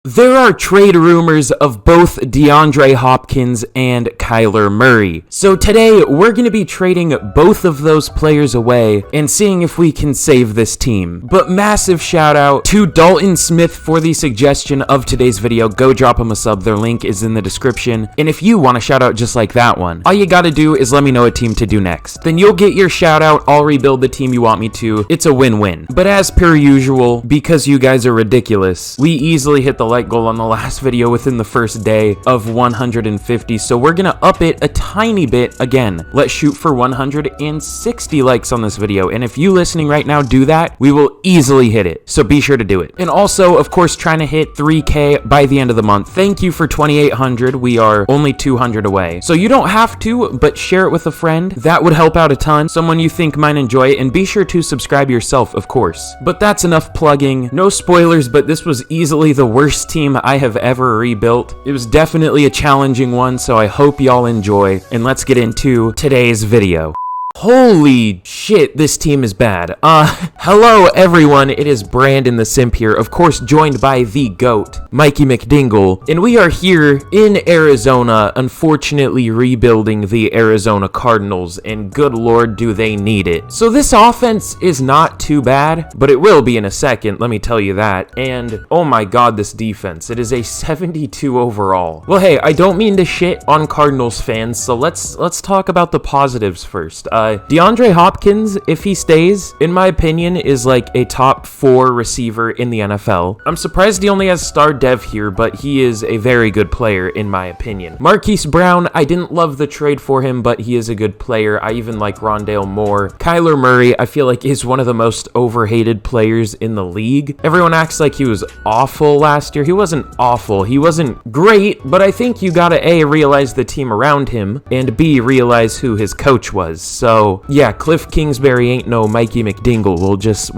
There are trade rumors of both DeAndre Hopkins and Kyler Murray. So today, we're going to be trading both of those players away and seeing if we can save this team. But massive shout out to Dalton Smith for the suggestion of today's video. Go drop him a sub. Their link is in the description. And if you want a shout out just like that one, all you got to do is let me know a team to do next. Then you'll get your shout out. I'll rebuild the team you want me to. It's a win-win. But as per usual, because you guys are ridiculous, we easily hit the like goal on the last video within the first day of 150, so we're gonna up it a tiny bit again. Let's shoot for 160 likes on this video, and if you listening right now do that, we will easily hit it, so be sure to do it. And also, of course, trying to hit 3K by the end of the month. Thank you for 2,800. We are only 200 away, so you don't have to, but share it with a friend. That would help out a ton. Someone you think might enjoy it, and be sure to subscribe yourself, of course. But that's enough plugging. No spoilers, but this was easily the worst team I have ever rebuilt. It was definitely a challenging one, so I hope y'all enjoy, and let's get into today's video. Holy shit, this team is bad. Hello everyone, it is Brandon the Simp here, of course joined by the GOAT, Mikey McDingle, and we are here in Arizona, unfortunately rebuilding the Arizona Cardinals, and good lord do they need it. So this offense is not too bad, but it will be in a second, let me tell you that, and oh my god, this defense, it is a 72 overall. Well hey, I don't mean to shit on Cardinals fans, so let's talk about the positives first. DeAndre Hopkins, if he stays, in my opinion, is like a top 4 receiver in the NFL. I'm surprised he only has star dev here, but he is a very good player in my opinion. Marquise Brown, I didn't love the trade for him, but he is a good player. I even like Rondale more. Kyler Murray, I feel like is one of the most overhated players in the league. Everyone acts like he was awful last year. He wasn't awful. He wasn't great, but I think you gotta A, realize the team around him, and B, realize who his coach was. So yeah, Cliff Kingsbury ain't no Mikey McDingle, we'll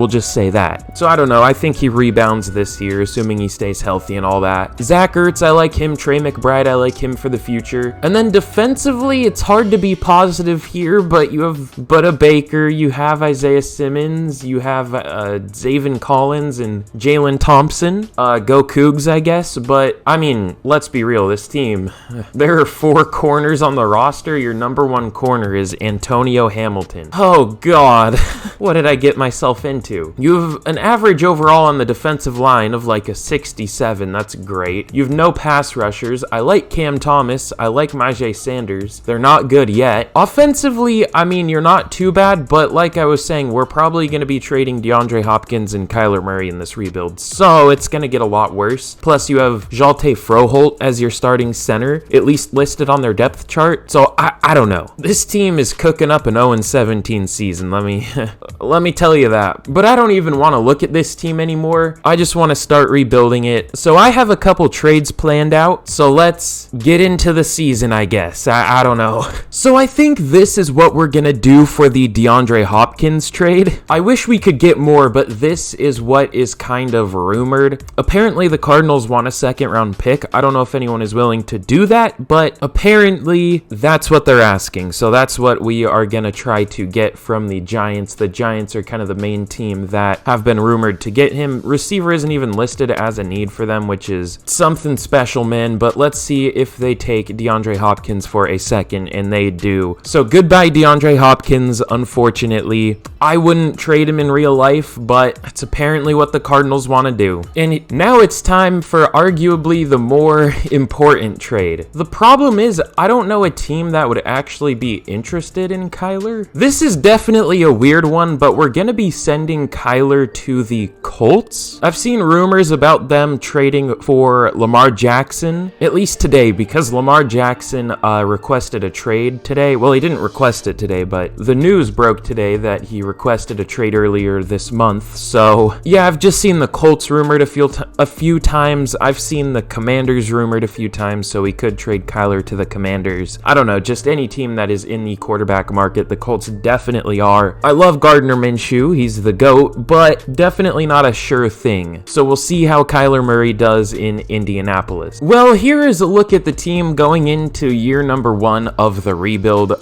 just say that. So I don't know, I think he rebounds this year, assuming he stays healthy and all that. Zach Ertz, I like him. Trey McBride, I like him for the future. And then defensively, it's hard to be positive here, but you have Budda Baker, you have Isaiah Simmons, you have Zaven Collins and Jalen Thompson. Go Cougs, I guess, but I mean, let's be real, this team, there are 4 corners on the roster. Your number 1 corner is Antonio Hamilton. Oh god, what did I get myself into? You have an average overall on the defensive line of like a 67, that's great. You have no pass rushers. I like Cam Thomas, I like Myjai Sanders. They're not good yet. Offensively, I mean, you're not too bad, but like I was saying, we're probably going to be trading DeAndre Hopkins and Kyler Murray in this rebuild, so it's going to get a lot worse. Plus, you have Jalte Froholt as your starting center, at least listed on their depth chart, so I don't know. This team is cooking up an 0-17 season, let me tell you that. But I don't even want to look at this team anymore. I just want to start rebuilding it. So I have a couple trades planned out, so let's get into the season, I guess. I don't know. So I think this is what we're gonna do for the DeAndre Hopkins trade. I wish we could get more, but this is what is kind of rumored. Apparently the Cardinals want a 2nd round pick. I don't know if anyone is willing to do that, but apparently that's what they're asking. So that's what we are gonna try to get from the Giants. The Giants are kind of the main team that have been rumored to get him. Receiver isn't even listed as a need for them, which is something special, man, but let's see if they take DeAndre Hopkins for a 2nd, and they do. So goodbye DeAndre Hopkins, unfortunately. I wouldn't trade him in real life, but it's apparently what the Cardinals want to do. And now it's time for arguably the more important trade. The problem is, I don't know a team that would actually be interested in Kyler. This is definitely a weird one, but we're gonna be sending Kyler to the Colts. I've seen rumors about them trading for Lamar Jackson, at least today, because Lamar Jackson requested a trade today. Well, he didn't request it today, but the news broke today that he requested a trade earlier this month. So yeah, I've just seen the Colts rumored a few times. I've seen the Commanders rumored a few times, so we could trade Kyler to the Commanders. I don't know, just any team that is in the quarterback market market. The Colts definitely are. I love Gardner Minshew. He's the GOAT, but definitely not a sure thing. So we'll see how Kyler Murray does in Indianapolis. Well, here is a look at the team going into year number 1 of the rebuild.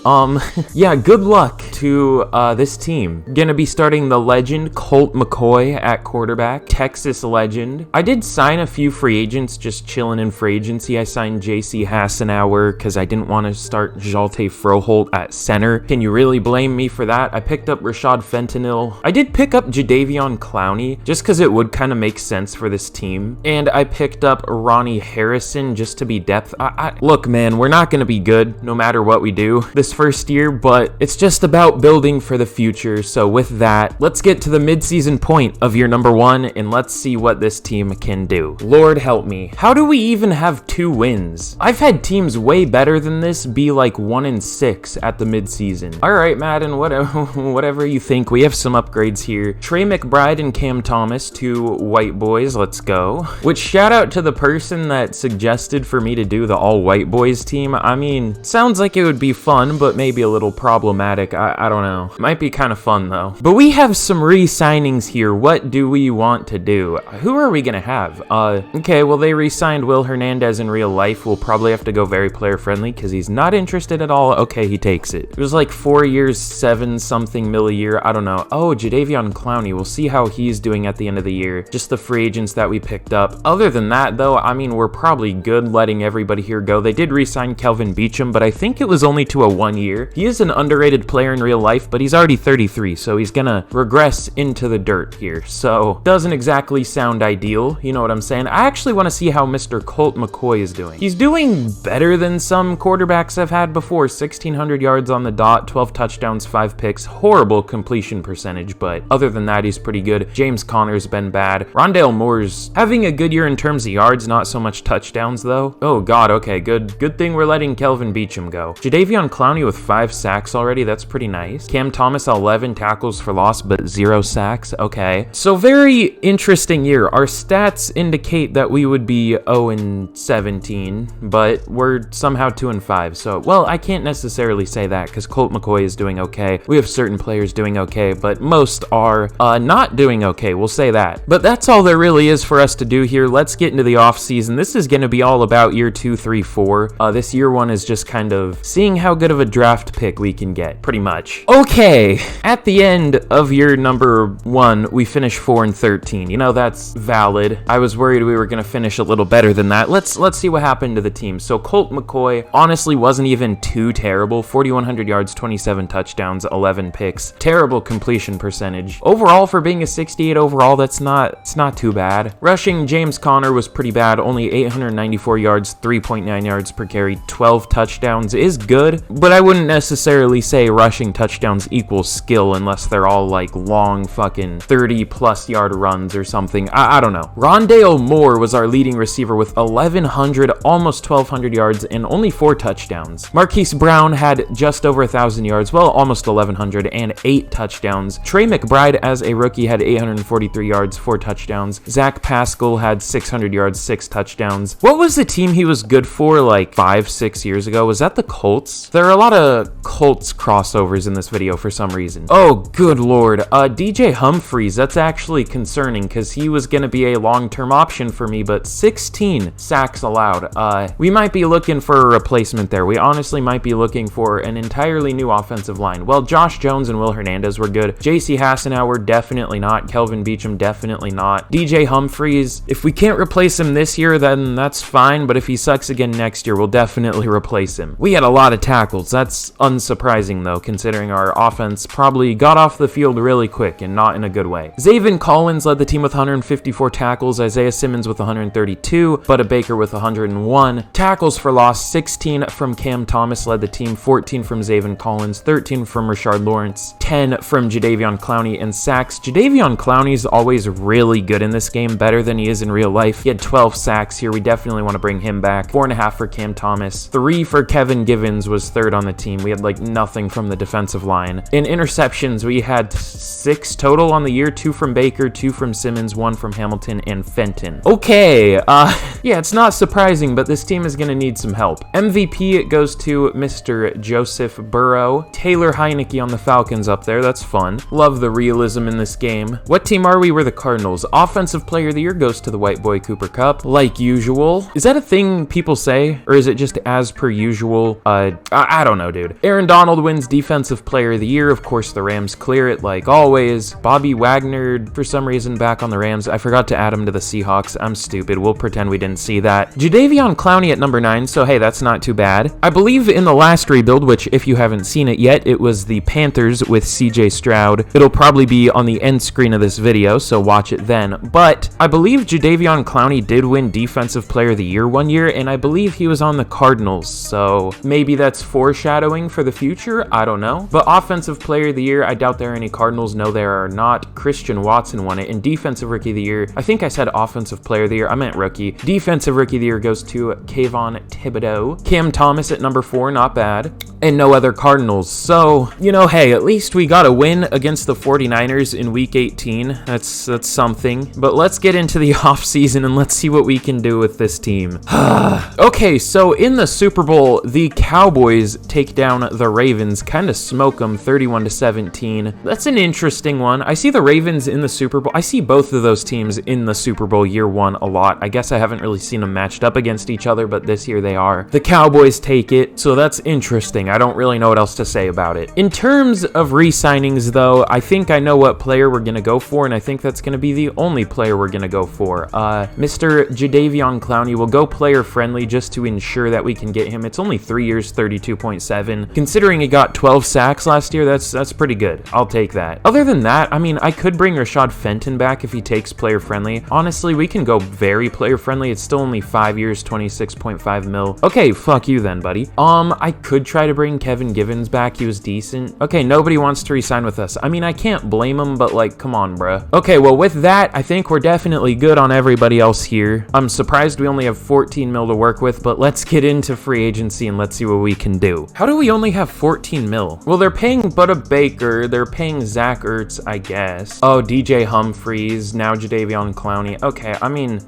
Yeah, good luck to this team. Gonna be starting the legend Colt McCoy at quarterback, Texas legend. I did sign a few free agents just chilling in free agency. I signed J.C. Hassenauer because I didn't want to start Jalte Froholt at center. Can you really blame me for that? I picked up Rashad Fentanyl. I did pick up Jadeveon Clowney just because it would kind of make sense for this team. And I picked up Ronnie Harrison just to be depth. Look, man, we're not going to be good no matter what we do this first year, but it's just about building for the future. So with that, let's get to the midseason point of year number 1 and let's see what this team can do. Lord help me. How do we even have 2 wins? I've had teams way better than this be like 1-6 at the midseason. All right, Madden, whatever you think. We have some upgrades here. Trey McBride and Cam Thomas, 2 white boys. Let's go. Which shout out to the person that suggested for me to do the all white boys team. I mean, sounds like it would be fun, but maybe a little problematic. I don't know. Might be kind of fun though. But we have some re-signings here. What do we want to do? Who are we gonna have? Okay, well they re-signed Will Hernandez in real life. We'll probably have to go very player friendly because he's not interested at all. Okay, he takes it. It was like 4 years, 7-something mil a year. I don't know. Oh, Jadeveon Clowney. We'll see how he's doing at the end of the year. Just the free agents that we picked up. Other than that though, I mean, we're probably good letting everybody here go. They did re-sign Kelvin Beachum, but I think it was only to a 1 year. He is an underrated player in real life, but he's already 33, so he's gonna regress into the dirt here. So doesn't exactly sound ideal. You know what I'm saying? I actually want to see how Mr. Colt McCoy is doing. He's doing better than some quarterbacks I've had before. 1,600 yards on the dot, 12 touchdowns, 5 picks. Horrible completion percentage, but other than that, he's pretty good. James Conner's been bad. Rondale Moore's having a good year in terms of yards, not so much touchdowns though. Oh god, okay, good thing we're letting Kelvin Beachum go. Jadeveon Clowney with 5 sacks already. That's pretty nice. Cam Thomas 11 tackles for loss, but 0 sacks. Okay, so very interesting year. Our stats indicate that we would be 0-17, but we're somehow 2-5. So, well, I can't necessarily say that because Colt McCoy is doing okay. We have certain players doing okay, but most are not doing okay. We'll say that. But that's all there really is for us to do here. Let's get into the off season. This is going to be all about year 2, 3, 4. This year 1 is just kind of seeing how good of a draft pick we can get, pretty much. Okay, at the end of year number 1, we finished 4-13. You know, that's valid. I was worried we were going to finish a little better than that. Let's see what happened to the team. So Colt McCoy honestly wasn't even too terrible. 4,100 yards, 27 touchdowns, 11 picks. Terrible completion percentage. Overall, for being a 68 overall, it's not too bad. Rushing, James Conner was pretty bad. Only 894 yards, 3.9 yards per carry, 12 touchdowns is good, but I wouldn't necessarily say rushing touchdowns equals skill unless they're all like long fucking 30+ yard runs or something. I don't know. Rondale Moore was our leading receiver with 1,100, almost 1,200 yards and only 4 touchdowns. Marquise Brown had just over 1,000 yards, well, almost 1,100 and 8 touchdowns. Trey McBride as a rookie had 843 yards, 4 touchdowns. Zach Pascal had 600 yards, 6 touchdowns. What was the team he was good for like 5-6 years ago? Was that the Colts? There are a lot of Colts crossovers in this video for some reason. Oh, good lord. DJ Humphries, that's actually concerning because he was going to be a long-term option for me, but 16 sacks allowed. We might be looking for a replacement there. We honestly might be looking for an entirely new offensive line. Well, Josh Jones and Will Hernandez were good. J.C. Hassenauer, definitely not. Kelvin Beachum, definitely not. DJ Humphries, if we can't replace him this year, then that's fine, but if he sucks again next year, we'll definitely replace him. We had a lot of tackles. That's unsurprising, though, considering our offense probably got off the field really quick and not in a good way. Zaven Collins led the team with 154 tackles, Isaiah Simmons with 132, Budda Baker with 101. Tackles for loss, 16 from Cam Thomas led the team, 14 from Zaven Collins, 13 from Rashard Lawrence, 10 from Jadeveon Clowney, and sacks. Jadeveon Clowney is always really good in this game, better than he is in real life. He had 12 sacks here. We definitely want to bring him back. 4.5 for Cam Thomas. 3 for Kevin Givens was 3rd on the team. We had like nothing from the defensive line. In interceptions, we had 6 total on the year, 2 from Baker, 2 from Simmons, 1 from Hamilton, and Fenton. Okay, Yeah, it's not surprising, but this team is going to need some help. MVP, it goes to Mr. Joseph Burrow. Taylor Heineke on the Falcons up there. That's fun. Love the realism in this game. What team are we? We're the Cardinals. Offensive Player of the Year goes to the white boy Cooper Kupp, like usual. Is that a thing people say, or is it just as per usual? I don't know, dude. Aaron Donald wins Defensive Player of the Year. Of course, the Rams clear it like always. Bobby Wagner, for some reason, back on the Rams. I forgot to add him to the Seahawks. I'm stupid. We'll pretend we didn't see that. Jadeveon Clowney at number 9, so hey, that's not too bad. I believe in the last rebuild, which if you haven't seen it yet, it was the Panthers with CJ Stroud. It'll probably be on the end screen of this video, so watch it then. But I believe Jadeveon Clowney did win Defensive Player of the Year one year, and I believe he was on the Cardinals, so maybe that's foreshadowing for the future. I don't know. But Offensive Player of the Year, I doubt there are any Cardinals. No, there are not. Christian Watson won it. And Defensive Rookie of the Year, I think I said Offensive Player of the Year. I meant rookie. Defensive Rookie of the Year goes to Kayvon Thibodeau. Cam Thomas at number 4, not bad. And no other Cardinals. So, you know, hey, at least we got a win against the 49ers in week 18. That's something. But let's get into the offseason and let's see what we can do with this team. Okay, so in the Super Bowl, the Cowboys take down the Ravens, kind of smoke them 31-17. That's an interesting one. I see the Ravens in the Super Bowl. I see both of those teams in the Super Bowl year one a lot. I guess I haven't really seen them matched up against each other, but this year they are. The Cowboys take it, so that's interesting. I don't really know what else to say about it. In terms of re-signings, though, I think I know what player we're going to go for, and I think that's going to be the only player we're going to go for. Mr. Jadeveon Clowney will go player-friendly just to ensure that we can get him. It's only 3 years, 32.7. Considering he got 12 sacks last year, that's pretty good. I'll take that. Other than that, I mean, I could bring Rashad Fenton back if he takes player-friendly. Honestly, we can go very player-friendly. It's still only 5 years, 26.5 mil. Okay, fuck you then, buddy. I could try to bring Kevin Givens back. He was decent. Okay, nobody wants to re-sign with us. I mean, I can't blame him, but like, come on, bruh. Okay, well, with that, I think we're definitely good on everybody else here. I'm surprised we only have 14 mil to work with, but let's get into free agency and let's see what we can do. How do we only have 14 mil? Well, they're paying Budda Baker. They're paying Zach Ertz, I guess. Oh, DJ Humphries. Now Jadeveon Clowney. Okay, I mean,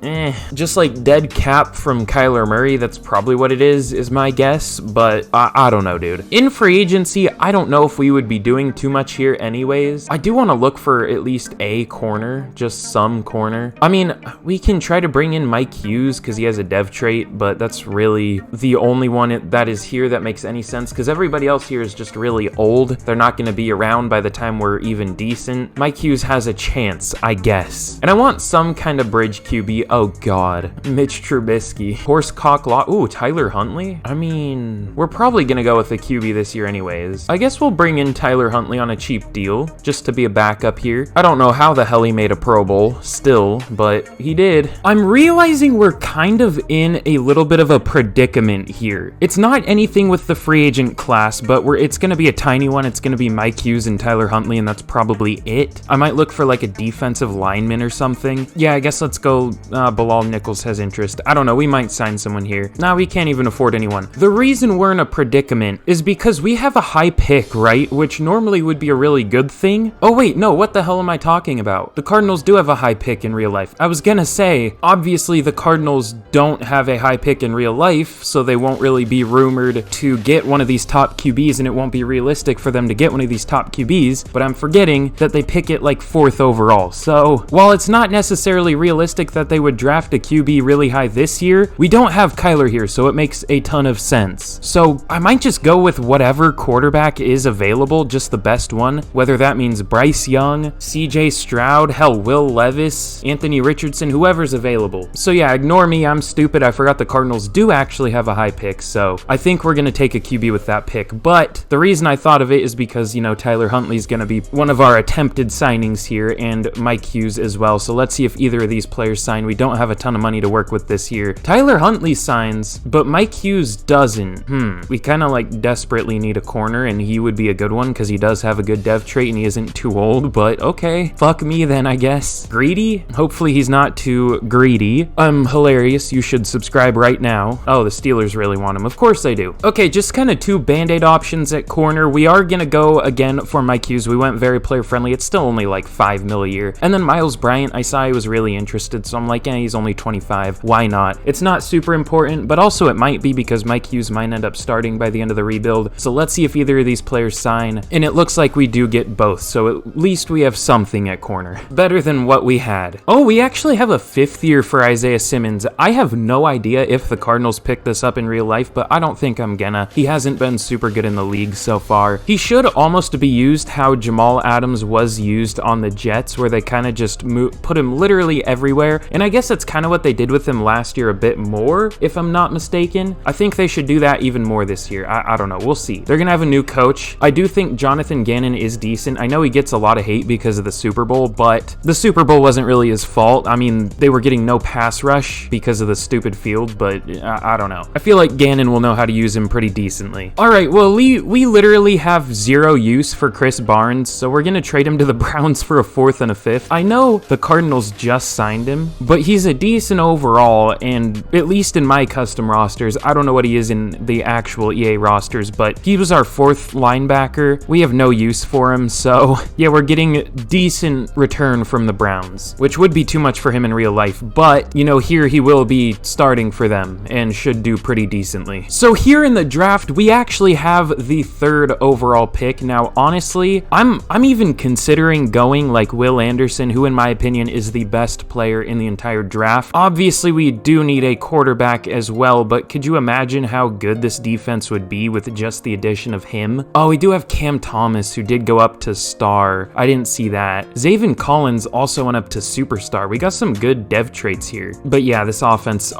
just like dead cap from Kyler Murray. That's probably what it is my guess, but I don't know, dude. In free agency, I don't know if we would be doing too much here anyways. I do want to look for at least a corner, just some corner. I mean, we can try to bring in Mike Hughes because he has a dev trait, but that's really the only one that is here that makes any sense because everybody else here is just really old. They're not going to be around by the time we're even decent. Mike Hughes has a chance, I guess. And I want some kind of bridge QB. Oh, God. Mitch Trubisky. Horsecock Law. Ooh, Tyler Huntley? I mean, we're probably going to go with a QB this year anyways. I guess we'll bring in Tyler Huntley on a cheap deal just to be a backup here. I don't know how the hell he made a Pro Bowl still, but he did. I'm realizing we're kind of in a little bit of a predicament here. It's not anything with the free agent class, but it's going to be a tiny one. It's going to be Mike Hughes and Tyler Huntley, and that's probably it. I might look for like a defensive lineman or something. Yeah, I guess let's go. Bilal Nichols has interest. I don't know. We might sign someone here. Nah, we can't even afford anyone. The reason we're in a predicament is because we have a high pick, right? Which normally would be a really good thing. Oh, wait, no, what the hell am I talking about? The Cardinals do have a high pick in real life. I was gonna say, obviously the Cardinals don't have a high pick in real life, so they won't really be rumored to get one of these top QBs, and it won't be realistic for them to get one of these top QBs, but I'm forgetting that they pick it like 4th overall. So, while it's not necessarily realistic that they would draft a QB really high this year, we don't have Kyler here, so it makes a ton of sense. So, I might just go with whatever quarterback is available, just the best one, whether that means Bryce Young, CJ Stroud, hell, Will Levis, Anthony Richardson, whoever's available. So yeah, ignore me, I'm stupid, I forgot the Cardinals do actually have a high pick, so I think we're gonna take a QB with that pick, but the reason I thought of it is because, you know, Tyler Huntley's gonna be one of our attempted signings here, and Mike Hughes as well, so let's see if either of these players sign. We don't have a ton of money to work with this year. Tyler Huntley signs, but Mike Hughes doesn't. We kind of like desperately need a corner, and he would be a good one because he does have a good dev trait and he isn't too old, but okay. Fuck me then, I guess. Greedy? Hopefully he's not too greedy. Hilarious. You should subscribe right now. Oh, the Steelers really want him. Of course they do. Okay, just kind of two band-aid options at corner. We are gonna go again for Mike Hughes. We went very player-friendly. It's still only like 5 mil a year. And then Miles Bryant, I saw he was really interested, so I'm like, he's only 25. 35. Why not? It's not super important, but also it might be because Mike Hughes might end up starting by the end of the rebuild. So let's see if either of these players sign. And it looks like we do get both, so at least we have something at corner. Better than what we had. Oh, we actually have a 5th year for Isaiah Simmons. I have no idea if the Cardinals picked this up in real life, but I don't think I'm gonna. He hasn't been super good in the league so far. He should almost be used how Jamal Adams was used on the Jets, where they kind of just put him literally everywhere. And I guess that's kind of what they did with him last year a bit more, if I'm not mistaken. I think they should do that even more this year. I don't know. We'll see. They're gonna have a new coach. I do think Jonathan Gannon is decent. I know he gets a lot of hate because of the Super Bowl, but the Super Bowl wasn't really his fault. I mean, they were getting no pass rush because of the stupid field, but I don't know. I feel like Gannon will know how to use him pretty decently. All right, well, we literally have 0 use for Chris Barnes, so we're gonna trade him to the Browns for a 4th and a 5th. I know the Cardinals just signed him, but he's a decent overall, and at least in my custom rosters, I don't know what he is in the actual EA rosters, but he was our 4th linebacker. We have no use for him, so yeah, we're getting decent return from the Browns, which would be too much for him in real life, but you know, here he will be starting for them and should do pretty decently. So here in the draft, we actually have the 3rd overall pick. Now, honestly, I'm even considering going like Will Anderson, who in my opinion is the best player in the entire draft. Obviously, we do need a quarterback as well, but could you imagine how good this defense would be with just the addition of him? Oh, we do have Cam Thomas, who did go up to star. I didn't see that. Zaven Collins also went up to superstar. We got some good dev traits here. But yeah, this offense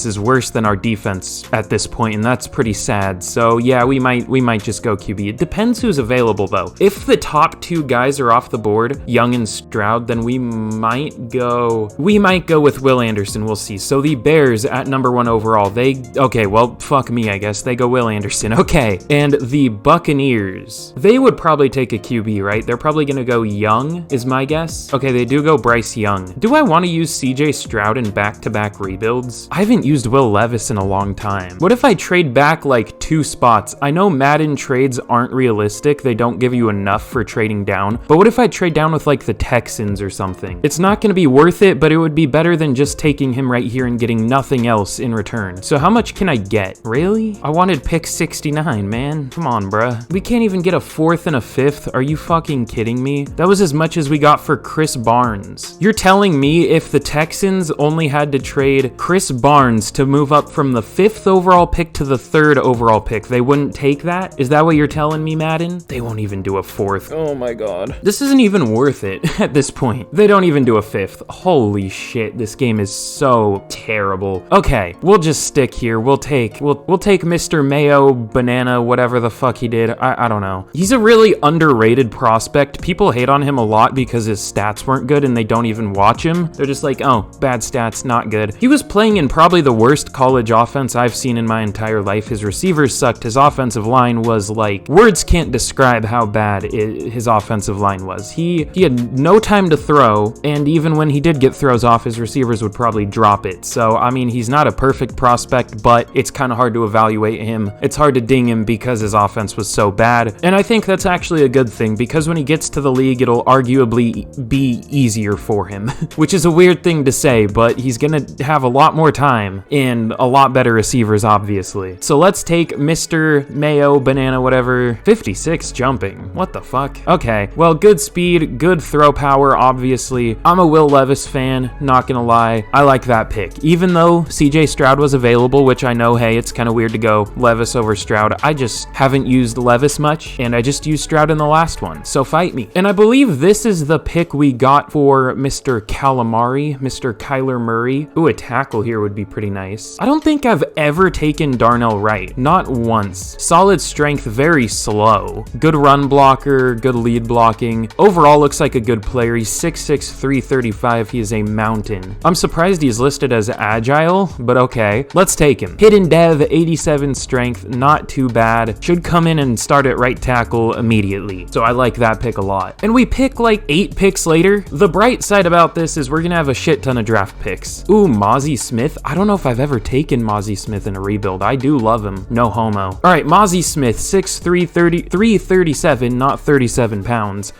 is worse than our defense at this point, and that's pretty sad. So yeah, we might just go QB. It depends who's available though. If the top 2 guys are off the board, Young and Stroud, then we might go with Will Anderson. We'll see. So the Bears at number 1 overall, okay, well, fuck me, I guess. They go Will Anderson. Okay. And the Buccaneers, they would probably take a QB, right? They're probably gonna go Young, is my guess. Okay, they do go Bryce Young. Do I want to use CJ Stroud in back-to-back rebuilds? I haven't used Will Levis in a long time. What if I trade back like 2 spots? I know Madden trades aren't realistic. They don't give you enough for trading down. But what if I trade down with like the Texans or something? It's not going to be worth it, but it would be better than just taking him right here and getting nothing else in return. So how much can I get? Really? I wanted pick 69, man. Come on, bruh. We can't even get a 4th and a 5th. Are you fucking kidding me? That was as much as we got for Chris Barnes. You're telling me if the Texans only had to trade Chris Barnes to move up from the 5th overall pick to the 3rd overall pick, they wouldn't take that? Is that what you're telling me, Madden? They won't even do a 4th. Oh my god. This isn't even worth it at this point. They don't even do a 5th. Holy shit, this game is so terrible. Okay, we'll just stick here. We'll take Mr. Mayo, Banana, whatever the fuck he did. I don't know. He's a really underrated prospect. People hate on him a lot because his stats weren't good and they don't even watch him. They're just like, oh, bad stats, not good. He was playing in probably the worst college offense I've seen in my entire life. His receivers sucked. His offensive line was like, words can't describe how bad his offensive line was. He had no time to throw, and even when he did get throws off, his receivers would probably drop it. So, I mean, he's not a perfect prospect, but it's kind of hard to evaluate him. It's hard to ding him because his offense was so bad, and I think that's actually a good thing, because when he gets to the league, it'll arguably be easier for him, which is a weird thing to say, but he's gonna have a lot more time and a lot better receivers, obviously. So let's take Mr. Mayo, Banana, whatever. 56 jumping. What the fuck? Okay, well, good speed, good throw power, obviously. I'm a Will Levis fan, not gonna lie. I like that pick. Even though CJ Stroud was available, which I know, hey, it's kind of weird to go Levis over Stroud. I just haven't used Levis much, and I just used Stroud in the last one, so fight me. And I believe this is the pick we got for Mr. Calamari, Mr. Kyler Murray. Ooh, a tackle here would be pretty nice. I don't think I've ever taken Darnell Wright, not once. Solid strength, very slow. Good run blocker, good lead blocking. Overall looks like a good player. He's 6'6", 335. He is a mountain. I'm surprised he's listed as agile, but okay. Let's take him. Hidden dev, 87 strength, not too bad. Should come in and start at right tackle immediately. So I like that pick a lot. And we pick like 8 picks later. The bright side about this is we're gonna have a shit ton of draft picks. Ooh, Mozzie Smith. I don't know if I've ever taken Mozzie Smith in a rebuild. I do love him. No homo. All right, Mozzie Smith, 6'3", 337, not 37 pounds.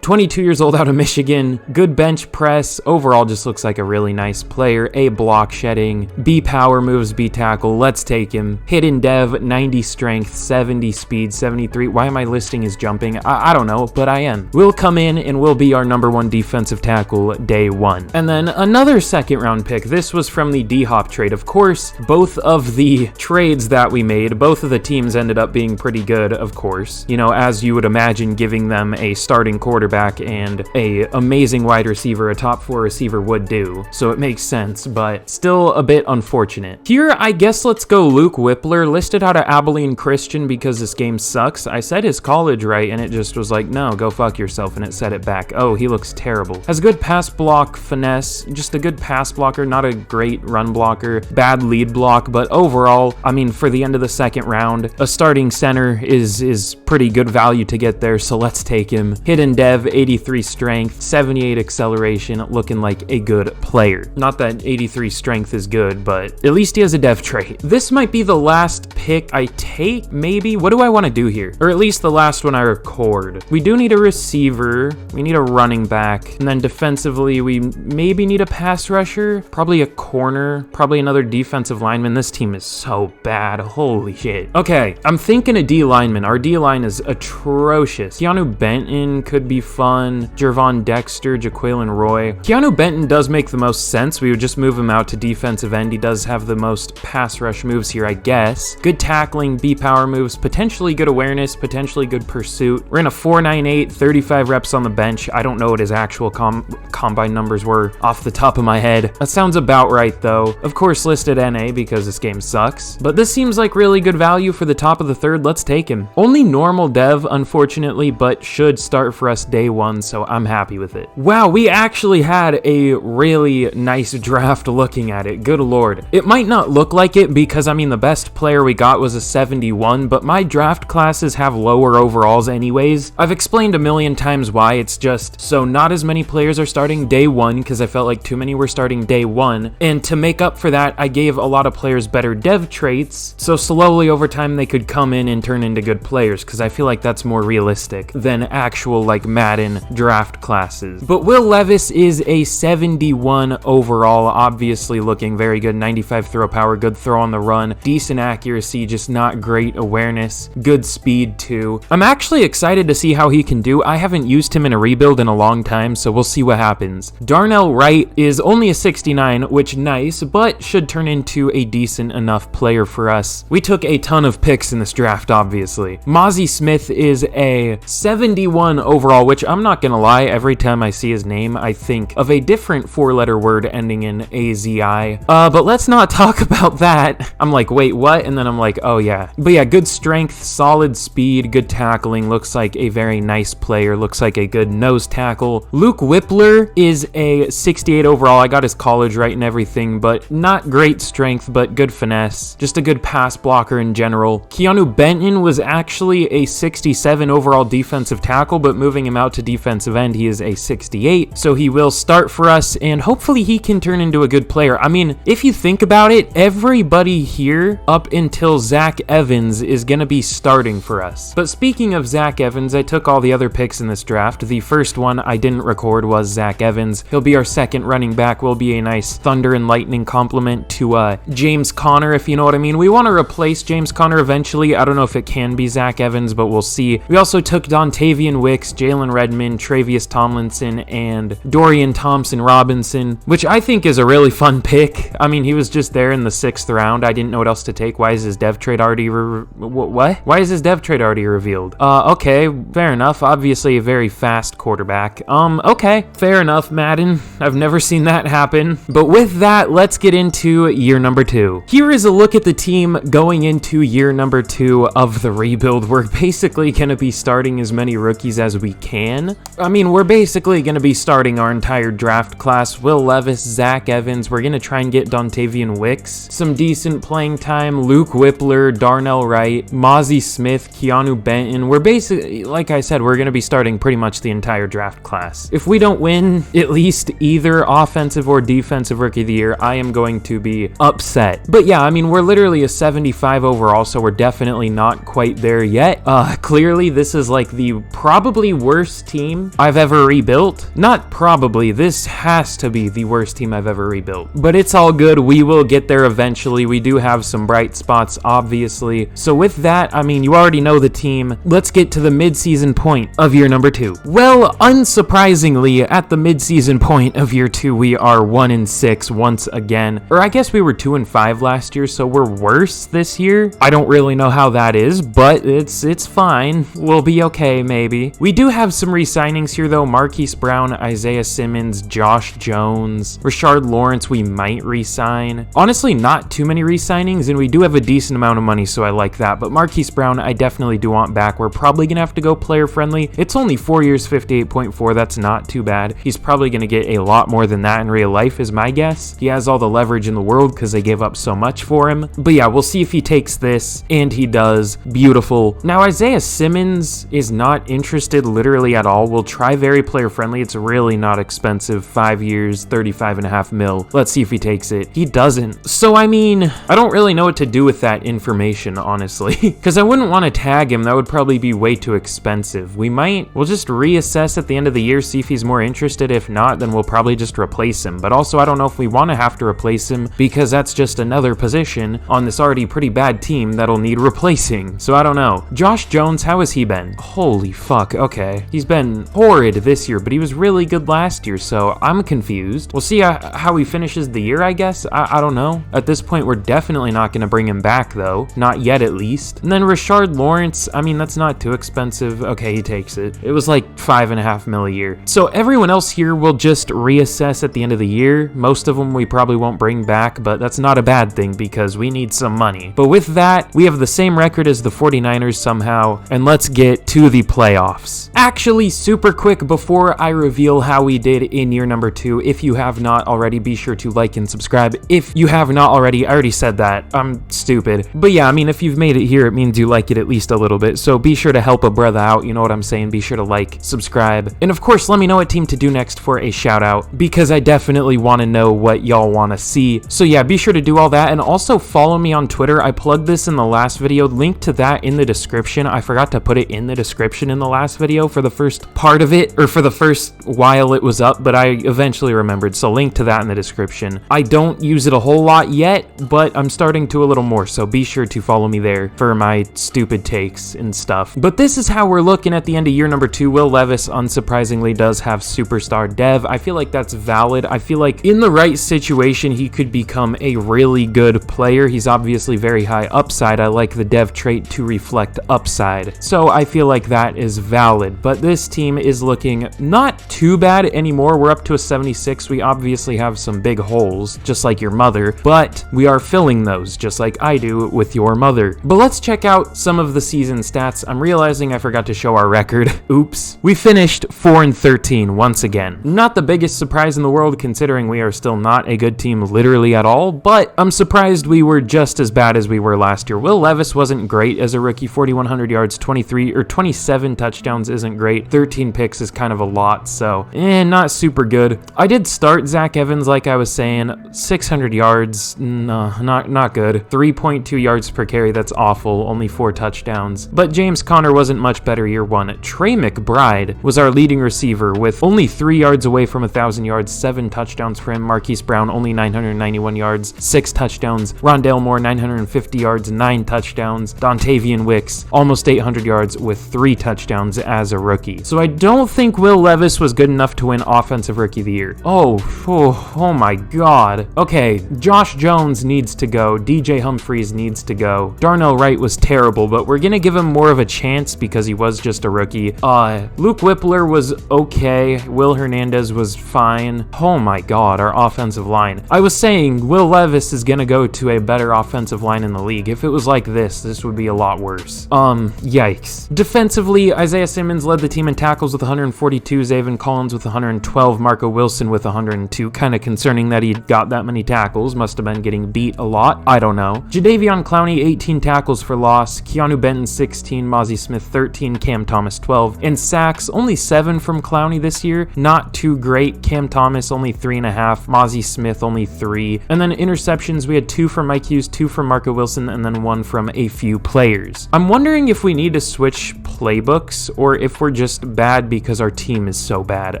22 years old, out of Michigan. Good bench press. Overall just looks like a really nice nice player, A block shedding, B power moves, B tackle. Let's take him. Hidden dev, 90 strength, 70 speed, 73. Why am I listing his jumping? I don't know, but I am. Will come in and will be our #1 defensive tackle day 1. And then another second round pick. This was from the D-Hop trade. Of course, both of the trades that we made, both of the teams ended up being pretty good, of course. You know, as you would imagine, giving them a starting quarterback and a amazing wide receiver, a top 4 receiver would do. So it makes sense, but still a bit unfortunate. Here, I guess let's go Luke Whippler, listed out of Abilene Christian because this game sucks. I said his college right, and it just was like, no, go fuck yourself, and it said it back. Oh, he looks terrible. Has good pass block finesse, just a good pass blocker, not a great run blocker, bad lead block, but overall, I mean, for the end of the second round, a starting center is pretty good value to get there, so let's take him. Hidden dev, 83 strength, 78 acceleration, looking like a good player. Not that 83 strength is good, but at least he has a dev trait. This might be the last pick I take, maybe? What do I want to do here? Or at least the last one I record. We do need a receiver, we need a running back, and then defensively, we maybe need a pass rusher, probably a corner, probably another defensive lineman. This team is so bad, holy shit. Okay, I'm thinking a D lineman. Our D line is atrocious. Keanu Benton could be fun, Jervon Dexter, Jaquelin Roy. Keanu Benton does make the most sense. We would just move him out to defensive end. He does have the most pass rush moves here, I guess. Good tackling, B power moves, potentially good awareness, potentially good pursuit. We're in a 4.98, 35 reps on the bench. I don't know what his actual combine numbers were off the top of my head. That sounds about right though. Of course listed NA because this game sucks, but this seems like really good value for the top of the third. Let's take him. Only normal dev, unfortunately, but should start for us day 1, so I'm happy with it. Wow, we actually had a really nice draft looking at it. Good lord. It might not look like it because, I mean, the best player we got was a 71, but my draft classes have lower overalls anyways. I've explained a million times why. It's just so not as many players are starting day 1 because I felt like too many were starting day 1, and to make up for that, I gave a lot of players better dev traits, so slowly over time they could come in and turn into good players, because I feel like that's more realistic than actual like Madden draft classes. But Will Levis is a 71 overall, obviously looking very good. 95 throw power, good throw on the run, decent accuracy, just not great awareness, good speed too. I'm actually excited to see how he can do. I haven't used him in a rebuild in a long time, so we'll see what happens. Darnell Wright is only a 69, which nice, but should turn into a decent enough player for us. We took a ton of picks in this draft, obviously. Mozzie Smith is a 71 overall, which I'm not gonna lie, every time I see his name, I think of a different 4-letter word ending in AZI. But let's not talk about that. I'm like, wait, what? And then I'm like, oh yeah. But yeah, good strength, solid speed, good tackling, looks like a very nice player, looks like a good nose tackle. Luke Whippler is a 68 overall. I got his college right and everything, but not great strength, but good finesse. Just a good pass blocker in general. Keanu Benton was actually a 67 overall defensive tackle, but moving him out to defensive end, he is a 68. So he will start for us, and hopefully he can turn into a good player. I mean, if you think about it, everybody here up until Zach Evans is going to be starting for us. But speaking of Zach Evans, I took all the other picks in this draft. The first one I didn't record was Zach Evans. He'll be our second running back, will be a nice thunder and lightning complement to James Conner, if you know what I mean. We want to replace James Conner eventually. I don't know if it can be Zach Evans, but we'll see. We also took Dontavian Wicks, Jalen Redmond, Travius Tomlinson, and Dorian Thompson-Robinson, which I think is a really fun pick. I mean, he was just there in the 6th round. I didn't know what else to take. Why is his dev trade already what? Why is his dev trade already revealed? Okay, fair enough. Obviously a very fast quarterback. Okay, fair enough, Madden. I've never seen that happen. But with that, let's get into year number 2. Here is a look at the team going into year number 2 of the rebuild. We're basically going to be starting as many rookies as we can. I mean, we're basically going to be starting our entire draft class. Will Levis, Zach Evans. We're going to try and get Dontavian Wicks some decent playing time. Luke Whippler, Darnell Wright, Mozzie Smith, Keanu Benton. We're basically, like I said, we're going to be starting pretty much the entire draft class. If we don't win at least either offensive or defensive rookie of the year, I am going to be upset. But yeah, I mean, we're literally a 75 overall, so we're definitely not quite there yet. Clearly, this is like the probably worst team I've ever rebuilt. Not probably, this has to be the worst worst team I've ever rebuilt. But it's all good. We will get there eventually. We do have some bright spots, obviously. So with that, I mean, you already know the team. Let's get to the mid-season point of year number 2. Well, unsurprisingly, at the mid-season point of year 2, we are 1-6 once again. Or I guess we were 2-5 last year, so we're worse this year. I don't really know how that is, but it's fine. We'll be okay, maybe. We do have some re-signings here, though. Marquise Brown, Isaiah Simmons, Josh Jones, Rashard Lawrence, we might re-sign. Honestly, not too many re-signings, and we do have a decent amount of money, so I like that. But Marquise Brown, I definitely do want back. We're probably going to have to go player-friendly. It's only 4 years, 58.4. That's not too bad. He's probably going to get a lot more than that in real life, is my guess. He has all the leverage in the world because they gave up so much for him. But yeah, we'll see if he takes this, and he does. Beautiful. Now, Isaiah Simmons is not interested literally at all. We'll try very player-friendly. It's really not expensive. 5 years, 35.5 mil. Let's see if he takes it. He doesn't. So, I mean, I don't really know what to do with that information, honestly, because I wouldn't want to tag him. That would probably be way too expensive. We'll just reassess at the end of the year, see if he's more interested. If not, then we'll probably just replace him. But also, I don't know if we want to have to replace him because that's just another position on this already pretty bad team that'll need replacing. So I don't know. Josh Jones, how has he been? Holy fuck. Okay. He's been horrid this year, but he was really good last year, so I'm confused. We'll see how he finishes the year, I guess. I don't know. At this point, we're definitely not going to bring him back, though. Not yet, at least. And then Rashard Lawrence, I mean, that's not too expensive. Okay, he takes it. It was like 5.5 mil a year. So everyone else here will just reassess at the end of the year. Most of them we probably won't bring back, but that's not a bad thing because we need some money. But with that, we have the same record as the 49ers somehow, and let's get to the playoffs. Actually, super quick before I reveal how we did in year number 2, if you have not already, be sure to like and subscribe. If you have not already, I already said that. I'm stupid. But yeah, I mean, if you've made it here, it means you like it at least a little bit. So be sure to help a brother out. You know what I'm saying? Be sure to like, subscribe, and of course, let me know what team to do next for a shout out because I definitely want to know what y'all want to see. So yeah, be sure to do all that, and also follow me on Twitter. I plugged this in the last video. Link to that in the description. I forgot to put it in the description in the last video for the first part of it, or for the first while it was up, but I eventually remembered, so link to that in the description. I don't use it a whole lot yet, but I'm starting to a little more, so be sure to follow me there for my stupid takes and stuff. But this is how we're looking at the end of year number 2. Will Levis, unsurprisingly, does have superstar dev. I feel like that's valid. I feel like in the right situation, he could become a really good player. He's obviously very high upside. I like the dev trait to reflect upside, so I feel like that is valid. But this team is looking not too bad anymore. We're up to a 76. We obviously have some big holes, just like your mother, but we are filling those, just like I do with your mother. But let's check out some of the season stats. I'm realizing I forgot to show our record. Oops. We finished 4-13 once again. Not the biggest surprise in the world, considering we are still not a good team literally at all, but I'm surprised we were just as bad as we were last year. Will Levis wasn't great as a rookie. 4,100 yards, 27 touchdowns isn't great. 13 picks is kind of a lot, so not super good. I did start Zach Evans, like I was saying. 600 yards, no, not good. 3.2 yards per carry, that's awful. Only 4 touchdowns. But James Conner wasn't much better year 1. Trey McBride was our leading receiver with only 3 yards away from 1,000 yards, 7 touchdowns for him. Marquise Brown, only 991 yards, 6 touchdowns. Rondale Moore, 950 yards, 9 touchdowns. Dontavian Wicks, almost 800 yards with 3 touchdowns as a rookie. So I don't think Will Levis was good enough to win Offensive Rookie of the Year. Oh my God. Okay, Josh Jones needs to go. DJ Humphries needs to go. Darnell Wright was terrible, but we're gonna give him more of a chance because he was just a rookie. Luke Whippler was okay. Will Hernandez was fine. Oh my God, our offensive line. I was saying Will Levis is gonna go to a better offensive line in the league. If it was like this would be a lot worse. Yikes. Defensively, Isaiah Simmons led the team in tackles with 142, Zaven Collins with 112, Marco Wilson with 102. Kind of concerning that he got that many tackles. Must have been getting beat a lot. I don't know. Jadeveon Clowney, 18 tackles for loss. Keanu Benton, 16. Mozzie Smith, 13. Cam Thomas, 12. And sacks, only 7 from Clowney this year. Not too great. Cam Thomas, only 3.5. Mozzie Smith, only 3. And then interceptions, we had 2 from Mike Hughes, 2 from Marco Wilson, and then 1 from a few players. I'm wondering if we need to switch playbooks or if we're just bad because our team is so bad.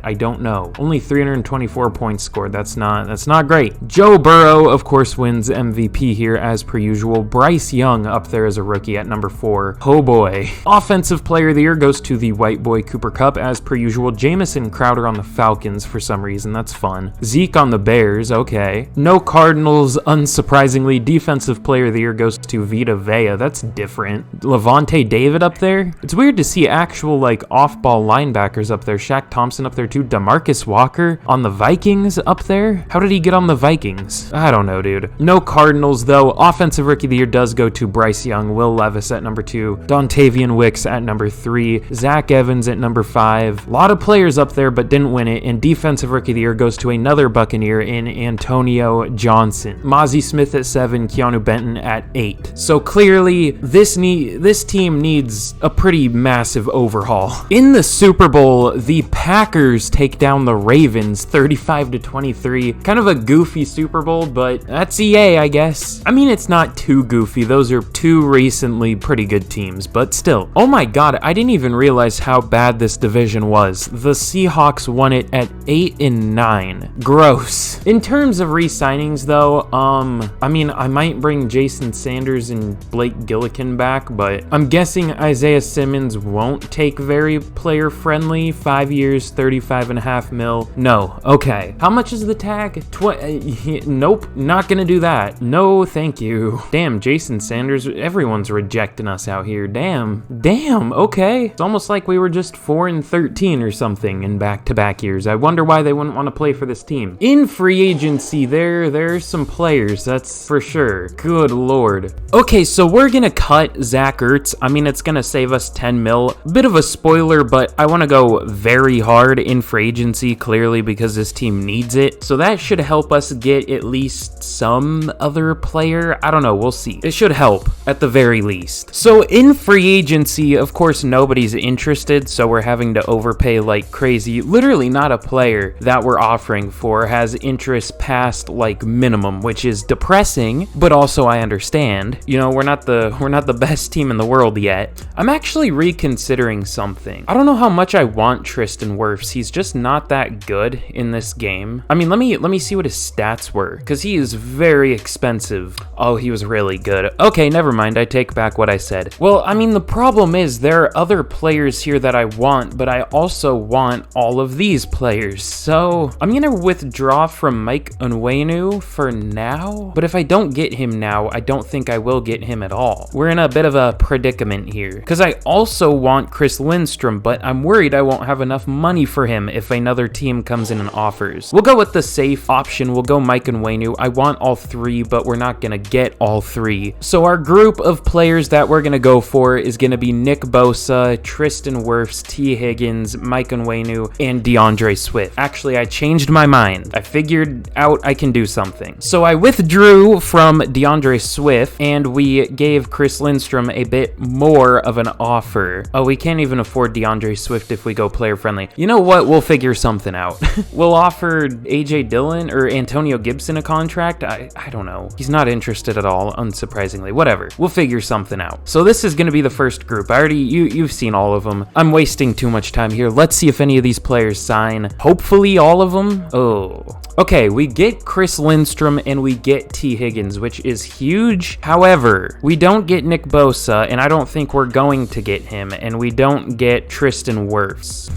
I don't know. Only 324 points scored. That's not great. Joe Burrow, of course, wins MVP here as per usual. Bryce Young up there as a rookie at number 4. Oh boy. Offensive player of the year goes to the white boy Cooper Kupp as per usual. Jamison Crowder on the Falcons for some reason. That's fun. Zeke on the Bears. Okay. No Cardinals, unsurprisingly. Defensive player of the year goes to Vita Vea. That's different. Levante David up there. It's weird to see actual like off-ball linebackers up there. Shaq Thompson up there too. DeMarcus Walker on the Vikings up there. How did he get on the Vikings? I don't know, dude. No Cardinals though. Offensive rookie of the year does go to Bryce Young. Will Levis at number 2. Dontavian Wicks at number 3. Zach Evans at number 5. A lot of players up there but didn't win it. And defensive rookie of the year goes to another Buccaneer in Antonio Johnson. Mozzie Smith at 7. Keanu Benton at 8. So clearly this team needs a pretty massive overhaul. In the Super Bowl, the Packers take down the Ravens 35-23. Kind of a goofy Super Bowl, but that's EA, I guess. I mean, it's not too goofy. Those are two recently pretty good teams, but still. Oh my god, I didn't even realize how bad this division was. The Seahawks won it at 8-9. Gross. In terms of re-signings though, I mean, I might bring Jason Sanders and Blake Gillikin back, but I'm guessing Isaiah Simmons won't take very player friendly. 5 years, 35.5 mil. No. Okay. How much is the tag? Nope. Not gonna do that. No, thank you. Damn, Jason Sanders. Everyone's rejecting us out here. Damn. Okay. It's almost like we were just 4-13 or something in back-to-back years. I wonder why they wouldn't want to play for this team. In free agency, there's some players. That's for sure. Good lord. Okay, so we're gonna cut Zach Ertz. I mean, it's gonna save us 10 mil. Bit of a spoiler, but I want to go very hard in free agency, clearly, because this team needs it. So that should help us get at least some other player. I don't know. We'll see. It should help at the very least. So in free agency, of course, nobody's interested, so we're having to overpay like crazy. Literally not a player that we're offering for has interest past like minimum, which is depressing, but also I understand. You know, we're not the best team in the world yet. I'm actually reconsidering something. I don't know how much I want Tristan Wirfs. He's just not that good in this game. I mean, let me see what his stats were, because he is very expensive. Oh, he was really good. Okay, never mind. I take back what I said. Well, I mean, the problem is there are other players here that I want, but I also want all of these players. So I'm going to withdraw from Mike Onwenu for now. But if I don't get him now, I don't think I will get him at all. We're in a bit of a predicament here, because I also want Chris Lindstrom, but I'm worried I won't have enough money for him if another team comes in and offers. We'll go with the safe option. We'll go Mike Onwenu. I want all 3, but we're not going to get all 3. So our group of players that we're going to go for is going to be Nick Bosa, Tristan Wirfs, T. Higgins, Mike Onwenu, and DeAndre Swift. Actually, I changed my mind. I figured out I can do something. So I withdrew from DeAndre Swift, and we gave Chris Lindstrom a bit more of an offer. Oh, we can't even afford DeAndre Swift if we go player friendly. You know what? We'll figure something out. We'll offer AJ Dillon or Antonio Gibson a contract. I don't know. He's not interested at all, unsurprisingly. Whatever. We'll figure something out. So this is going to be the first group. You've seen all of them. I'm wasting too much time here. Let's see if any of these players sign. Hopefully all of them. Oh. Okay, we get Chris Lindstrom and we get T. Higgins, which is huge. However, we don't get Nick Bosa, and I don't think we're going to get him, and we don't get Tristan Wirfs.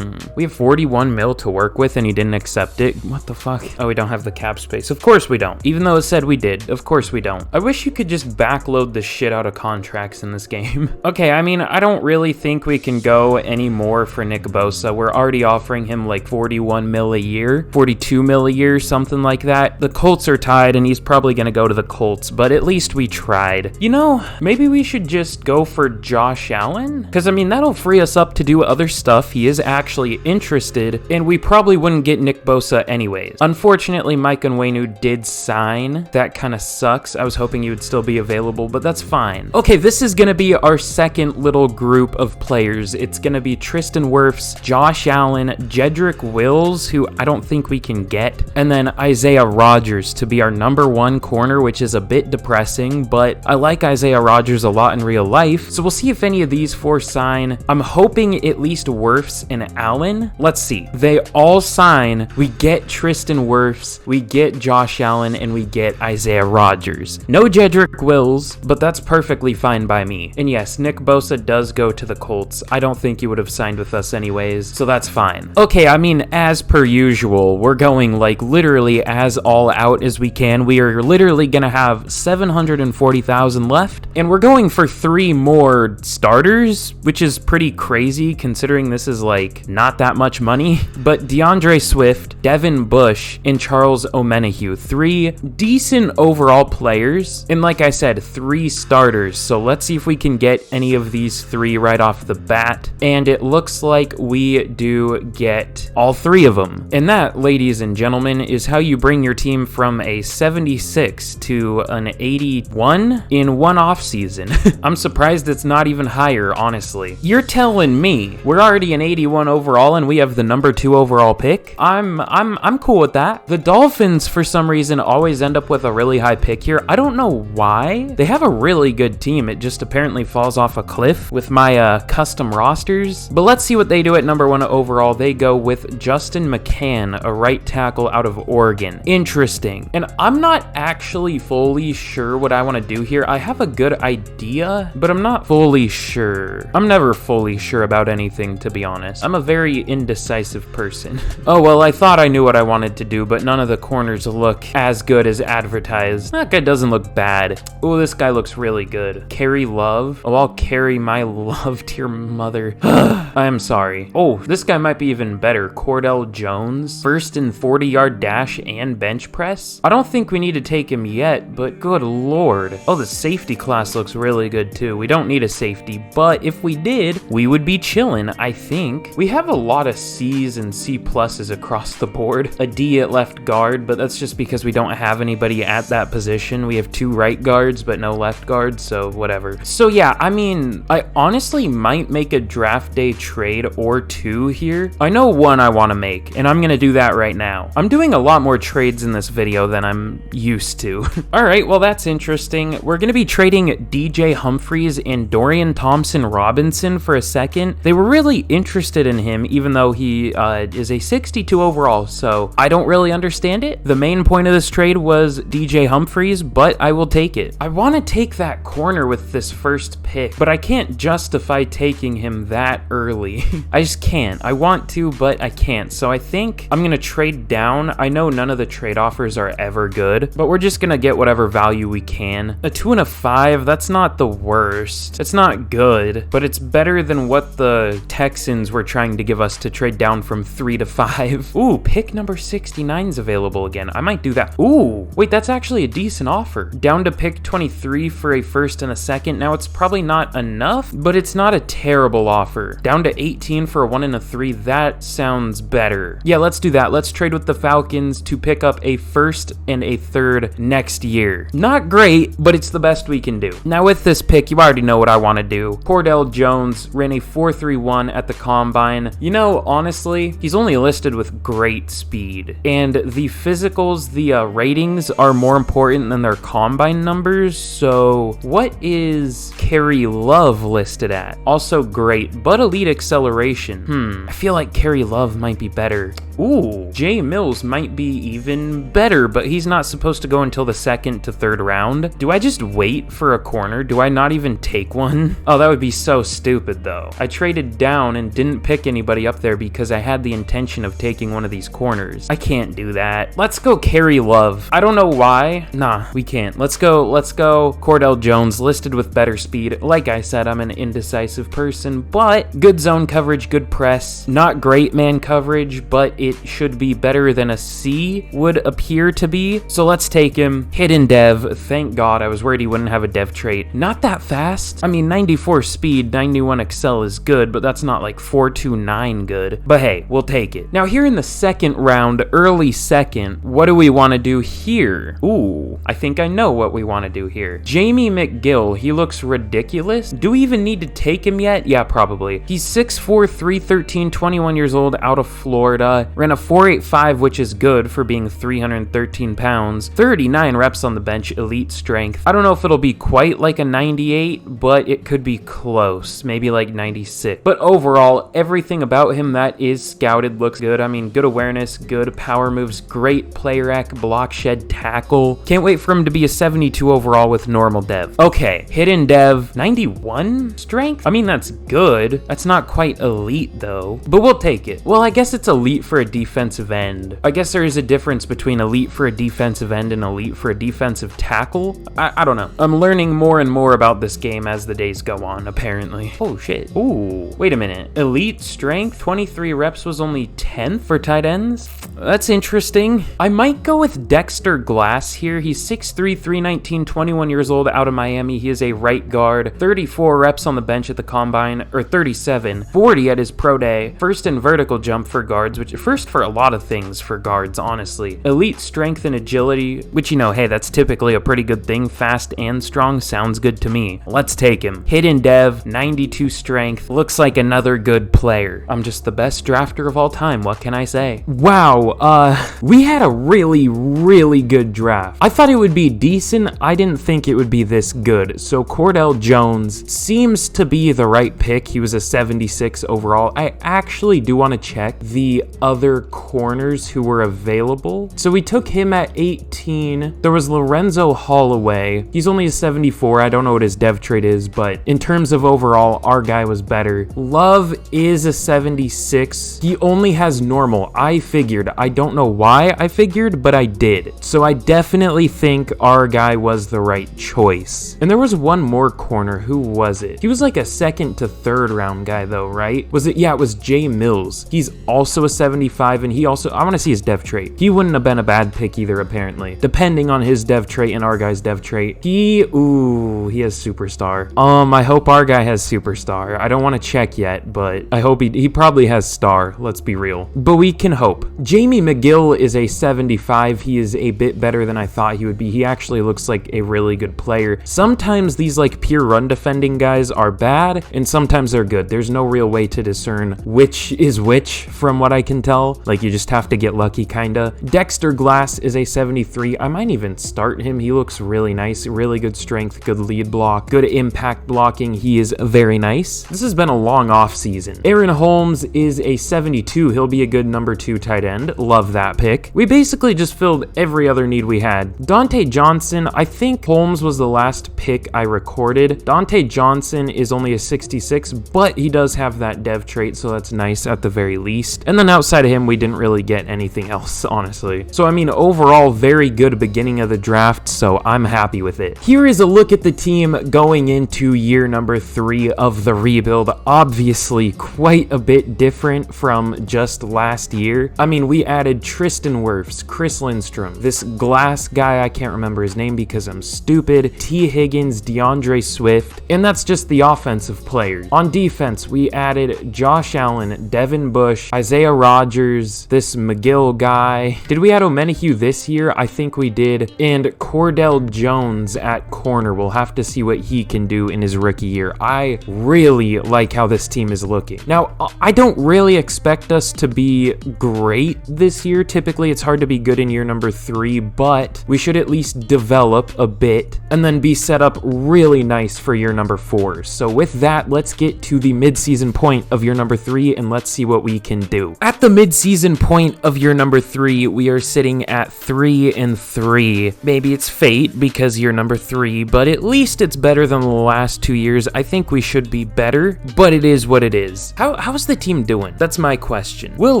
We have 41 mil to work with, and he didn't accept it. What the fuck? Oh, we don't have the cap space. Of course we don't. Even though it said we did. Of course we don't. I wish you could just backload the shit out of contracts in this game. Okay, I mean, I don't really think we can go any more for Nick Bosa. We're already offering him like 41 mil a year, 42 mil a year, something like that. The Colts are tied, and he's probably going to go to the Colts, but at least we tried. You know, maybe we should just go for Josh Allen? Because, I mean, that'll free us up to do other stuff. He is actually interested, and we probably wouldn't get Nick Bosa anyways. Unfortunately, Mike Onwenu did sign. That kind of sucks. I was hoping he would still be available, but that's fine. Okay, this is going to be our second little group of players. It's going to be Tristan Wirfs, Josh Allen, Jedrick Wills, who I don't think we can get, and then Isaiah Rodgers to be our number 1 corner, which is a bit depressing, but I like Isaiah Rodgers a lot in real life, so we'll see if any of these these four sign. I'm hoping at least Wirfs and Allen. Let's see. They all sign. We get Tristan Wirfs, we get Josh Allen, and we get Isaiah Rodgers. No Jedrick Wills, but that's perfectly fine by me. And yes, Nick Bosa does go to the Colts. I don't think he would have signed with us anyways, so that's fine. Okay, I mean, as per usual, we're going like literally as all out as we can. We are literally gonna have 740,000 left, and we're going for 3 more starters, which is pretty crazy considering this is like not that much money. But DeAndre Swift, Devin Bush, and Charles Omenihu, 3 decent overall players, and like I said, 3 starters. So let's see if we can get any of these 3 right off the bat, and it looks like we do get all 3 of them. And that, ladies and gentlemen, is how you bring your team from a 76 to an 81 in one offseason. I'm surprised it's not even higher, honestly. You're telling me we're already an 81 overall and we have the number 2 overall pick? I'm cool with that. The Dolphins, for some reason, always end up with a really high pick here. I don't know why. They have a really good team. It just apparently falls off a cliff with my custom rosters. But let's see what they do at number 1 overall. They go with Justin McCann, a right tackle out of Oregon. Interesting. And I'm not actually fully sure what I want to do here. I have a good idea, but I'm not fully sure. I'm never fully sure about anything, to be honest. I'm a very indecisive person. Oh, well, I thought I knew what I wanted to do, but none of the corners look as good as advertised. That guy doesn't look bad. Oh, this guy looks really good. Carry Love. Oh, I'll carry my love to your mother. I am sorry. Oh, this guy might be even better. Cordell Jones. First and 40-yard dash and bench press. I don't think we need to take him yet, but good lord. Oh, the safety class looks really good too. We don't need a safety, but if we did, we would be chilling, I think. We have a lot of C's and C pluses across the board. A D at left guard, but that's just because we don't have anybody at that position. We have 2 right guards, but no left guards, so whatever. So yeah, I mean, I honestly might make a draft day trade or 2 here. I know one I want to make, and I'm gonna do that right now. I'm doing a lot more trades in this video than I'm used to. All right, well, that's interesting. We're gonna be trading DJ Humphries and Dorian Thompson-Robinson for a second. They were really interested in him, even though he is a 62 overall, so I don't really understand it. The main point of this trade was DJ Humphries, but I will take it. I want to take that corner with this first pick, but I can't justify taking him that early. I just can't. I want to, but I can't. So I think I'm gonna trade down. I know none of the trade offers are ever good, but we're just gonna get whatever value we can. A 2 and a 5, that's not the worst. It's not good, but it's better than what the Texans were trying to give us to trade down from 3 to 5. Ooh, pick number 69 is available again. I might do that. Ooh, wait, that's actually a decent offer. Down to pick 23 for a first and a second. Now, it's probably not enough, but it's not a terrible offer. Down to 18 for a 1 and a 3. That sounds better. Yeah, let's do that. Let's trade with the Falcons to pick up a first and a third next year. Not great, but it's the best we can do. Now, with this pick, you already know what I want to do. Cordell Jones ran a 4.31 at the combine. You know, honestly, he's only listed with great speed, and the physicals, the ratings are more important than their combine numbers. So what is Carry Love listed at? Also great, but elite acceleration. I feel like Carry Love might be better. Ooh, Jay Mills might be even better, but he's not supposed to go until the 2nd to 3rd round. Do I just wait for a corner? Do I not even take one? Oh, that would be so stupid though. I traded down and didn't pick anybody up there because I had the intention of taking one of these corners. I can't do that. Let's go Carry Love. I don't know why. Nah, we can't. Let's go Cordell Jones, listed with better speed. Like I said, I'm an indecisive person, but good zone coverage, good press. Not great man coverage, but it should be better than a C would appear to be. So let's take him. Hidden dev. Thank God. I was worried he wouldn't have a dev trait. Not that fast. I mean, 94 speed, 91 excel is good, but that's not like 429 good. But hey, we'll take it. Now here in the 2nd round, early 2nd, what do we want to do here? Ooh, I think I know what we want to do here. Jamie McGill, he looks ridiculous. Do we even need to take him yet? Yeah, probably. He's 6'4", 313, 21 years old, out of Florida. Ran a 4.85, which is good for being 313 pounds. 39 reps on the bench, elite strength. I don't know if it'll be quite like a 98, but it could be close, maybe like 96. But overall, everything about him that is scouted looks good. I mean, good awareness, good power moves, great player act, block shed, tackle. Can't wait for him to be a 72 overall with normal dev. Okay, hidden dev, 91 strength? I mean, that's good. That's not quite elite though, but we'll take it. Well, I guess it's elite for a defensive end. I guess there is a difference between elite for a defensive end and elite for a defensive tackle. I don't know. I'm learning more and more about this game as the days go on, apparently. Oh shit. Ooh, wait a minute. Elite strength, 23 reps was only 10th for tight ends? That's interesting. I might go with Dexter Glass here. He's 6'3", 319, 21 years old, out of Miami. He is a right guard, 34 reps on the bench at the combine, or 37, 40 at his pro day. First in vertical jump for guards, which first for a lot of things for guards, honestly. Elite strength and agility, which, you know, hey, that's typically a pretty good thing. Fast and strong sounds good to me. Let's take him. Hidden dev, 92 strength. Looks like another good player. I'm just the best drafter of all time. What can I say? Wow, we had a really good draft. I thought it would be decent. I didn't think it would be this good. So Cordell Jones seems to be the right pick. He was a 76 overall. I actually do want to check the other corners who were available. So we took him at 18. There was Lorenzo Holloway. He's only a 74. I don't know what his dev trait is, but in terms of overall, our guy was better. Love is a 76. He only has normal. I figured. I don't know why I figured, but I did. So I definitely think our guy was the right choice. And there was one more corner. Who was it? He was like a second to third round guy though, right? Was it? Yeah, it was Jay Mills. He's also a 75, and he also, I want to see his dev trait. He wouldn't have been a bad pick either, apparently. Depending on his dev trait and our guy's dev trait. He has superstar. I hope our guy has superstar. I don't want to check yet, but I hope he probably has star. Let's be real. But we can hope. Jamie McGill is a 75. He is a bit better than I thought he would be. He actually looks like a really good player. Sometimes these like pure run defending guys are bad, and sometimes they're good. There's no real way to discern which is which from what I can tell. Like, you just have to get lucky, kinda. Dexter Glass is a 73. I might even start him. He looks really nice. Really good strength, good lead block, good impact blocking. He is very nice. This has been a long off season. Aaron Holmes is a 72. He'll be a good number 2 tight end. Love that pick. We basically just filled every other need we had. Dante Johnson, I think Holmes was the last pick I recorded. Dante Johnson is only a 66, but he does have that dev trait, so that's nice at the very least. And then outside of him, we didn't really get anything else, honestly. So I mean, overall, very good beginning of the draft, so I'm happy with it. Here is a look at the team going into year number 3 of the rebuild. Obviously, quite a bit different from just last year. I mean, we added Tristan Wirfs, Chris Lindstrom, this Glass guy, I can't remember his name because I'm stupid, T. Higgins, DeAndre Swift, and that's just the offensive players. On defense, we added Josh Allen, Devin Bush, Isaiah Rodgers, this McGill guy. Did we add Omenihu this year? I think we did. And Cordell Jones at corner. We'll have to see what he can do in his rookie year. I really like how this team is looking. Now, I don't really expect us to be great this year. Typically, it's hard to be good in year number 3, but we should at least develop a bit and then be set up really nice for year number 4. So with that, let's get to the mid-season point of year number 3 and let's see what we can do. At the mid-season point of year number 3, we are sitting at 3-3. Maybe it's fate because year number 3, but at least it's better than the last 2 years. I think we should be better, but it is what it is. How's the team doing? That's my question. Will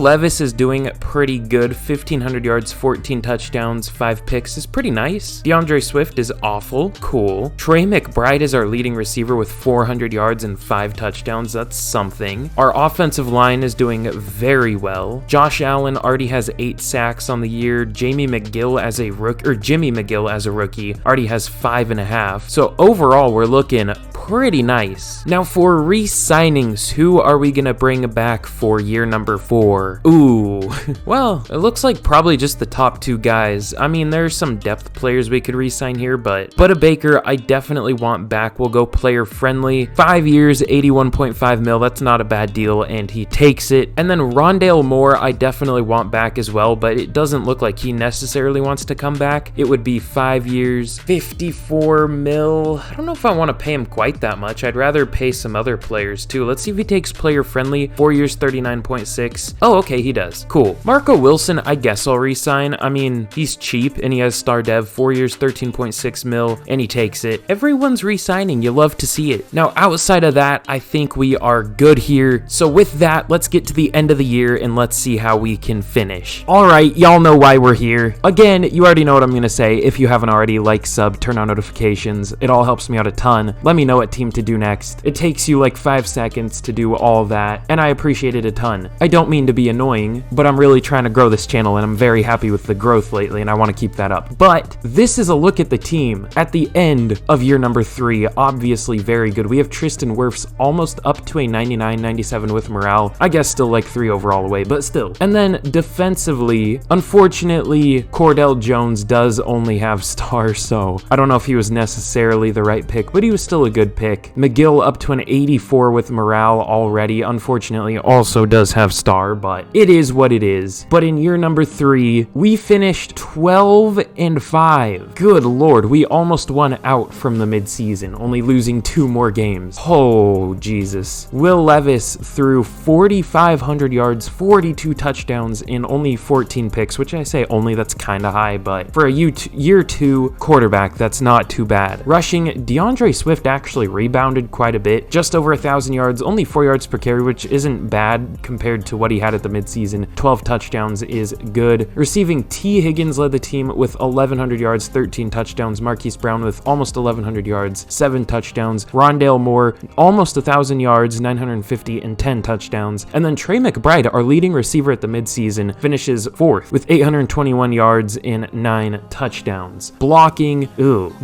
Levis is doing pretty good. 1,500 yards, 14 touchdowns, 5 picks is pretty nice. DeAndre Swift is awful. Cool. Trey McBride is our leading receiver with 400 yards and 5 touchdowns. That's something. Our offensive line is doing very well. Josh Allen already has 8 sacks on the year. Jimmy McGill as a rookie already has 5.5. So overall, we're looking pretty nice. Now for re-signings, who are we gonna bring back for year number 4? Ooh, well, it looks like probably just the top 2 guys. I mean, there's some depth players we could re-sign here, but a Baker, I definitely want back. We'll go player friendly. 5 years, 81.5 mil. That's not a bad deal, and he takes it. And then Rondale Moore, I definitely want back as well, but it doesn't look like he necessarily wants to come back. It would be 5 years, 54 mil. I don't know if I want to pay him quite that much. I'd rather pay some other players too. Let's see if he takes player friendly. 4 years, 39.6. Oh, okay, he does. Cool. Marco Wilson, I guess I'll re-sign. I mean, he's cheap and he has star dev. 4 years, 13.6 mil, and he takes it. Everyone's re-signing. You love to see it. Now, outside of that, I think we are good here. So with that, let's get to the end of the year and let's see how we can finish. All right, y'all know why we're here. Again, you already know what I'm going to say. If you haven't already, like, sub, turn on notifications. It all helps me out a ton. Let me know what team to do next. It takes you like 5 seconds to do all that, and I appreciate it a ton. I don't mean to be annoying, but I'm really trying to grow this channel, and I'm very happy with the growth lately, and I want to keep that up. But this is a look at the team at the end of year number 3. Obviously very good. We have Tristan Wirfs almost up to a 99, 97 with morale. I guess still like 3 overall away, but still. And then defensively, unfortunately, Cordell Jones does only have star, so I don't know if he was necessarily the right pick, but he was still a good pick. McGill up to an 84 with morale already. Unfortunately, also does have star, but it is what it is. But in year number 3, we finished 12-5. Good lord, we almost won out from the midseason, only losing 2 more games. Oh, Jesus. Will Levis threw 4,500 yards, 42 touchdowns in only 14 picks, which I say only, that's kind of high, but for a year 2 quarterback, that's not too bad. Rushing, DeAndre Swift actually rebounded quite a bit, just over 1,000 yards, only 4 yards per carry, which isn't bad compared to what he had at the midseason. 12 touchdowns is good. Receiving, T. Higgins led the team with 1,100 yards, 13 touchdowns. Marquise Brown with almost 1,100 yards, 7 touchdowns. Rondale Moore, almost 1,000 yards, 950 and 10 touchdowns. And then Trey McBride, our leading receiver at the midseason, finishes 4th with 821 yards in 9 touchdowns. Blocking,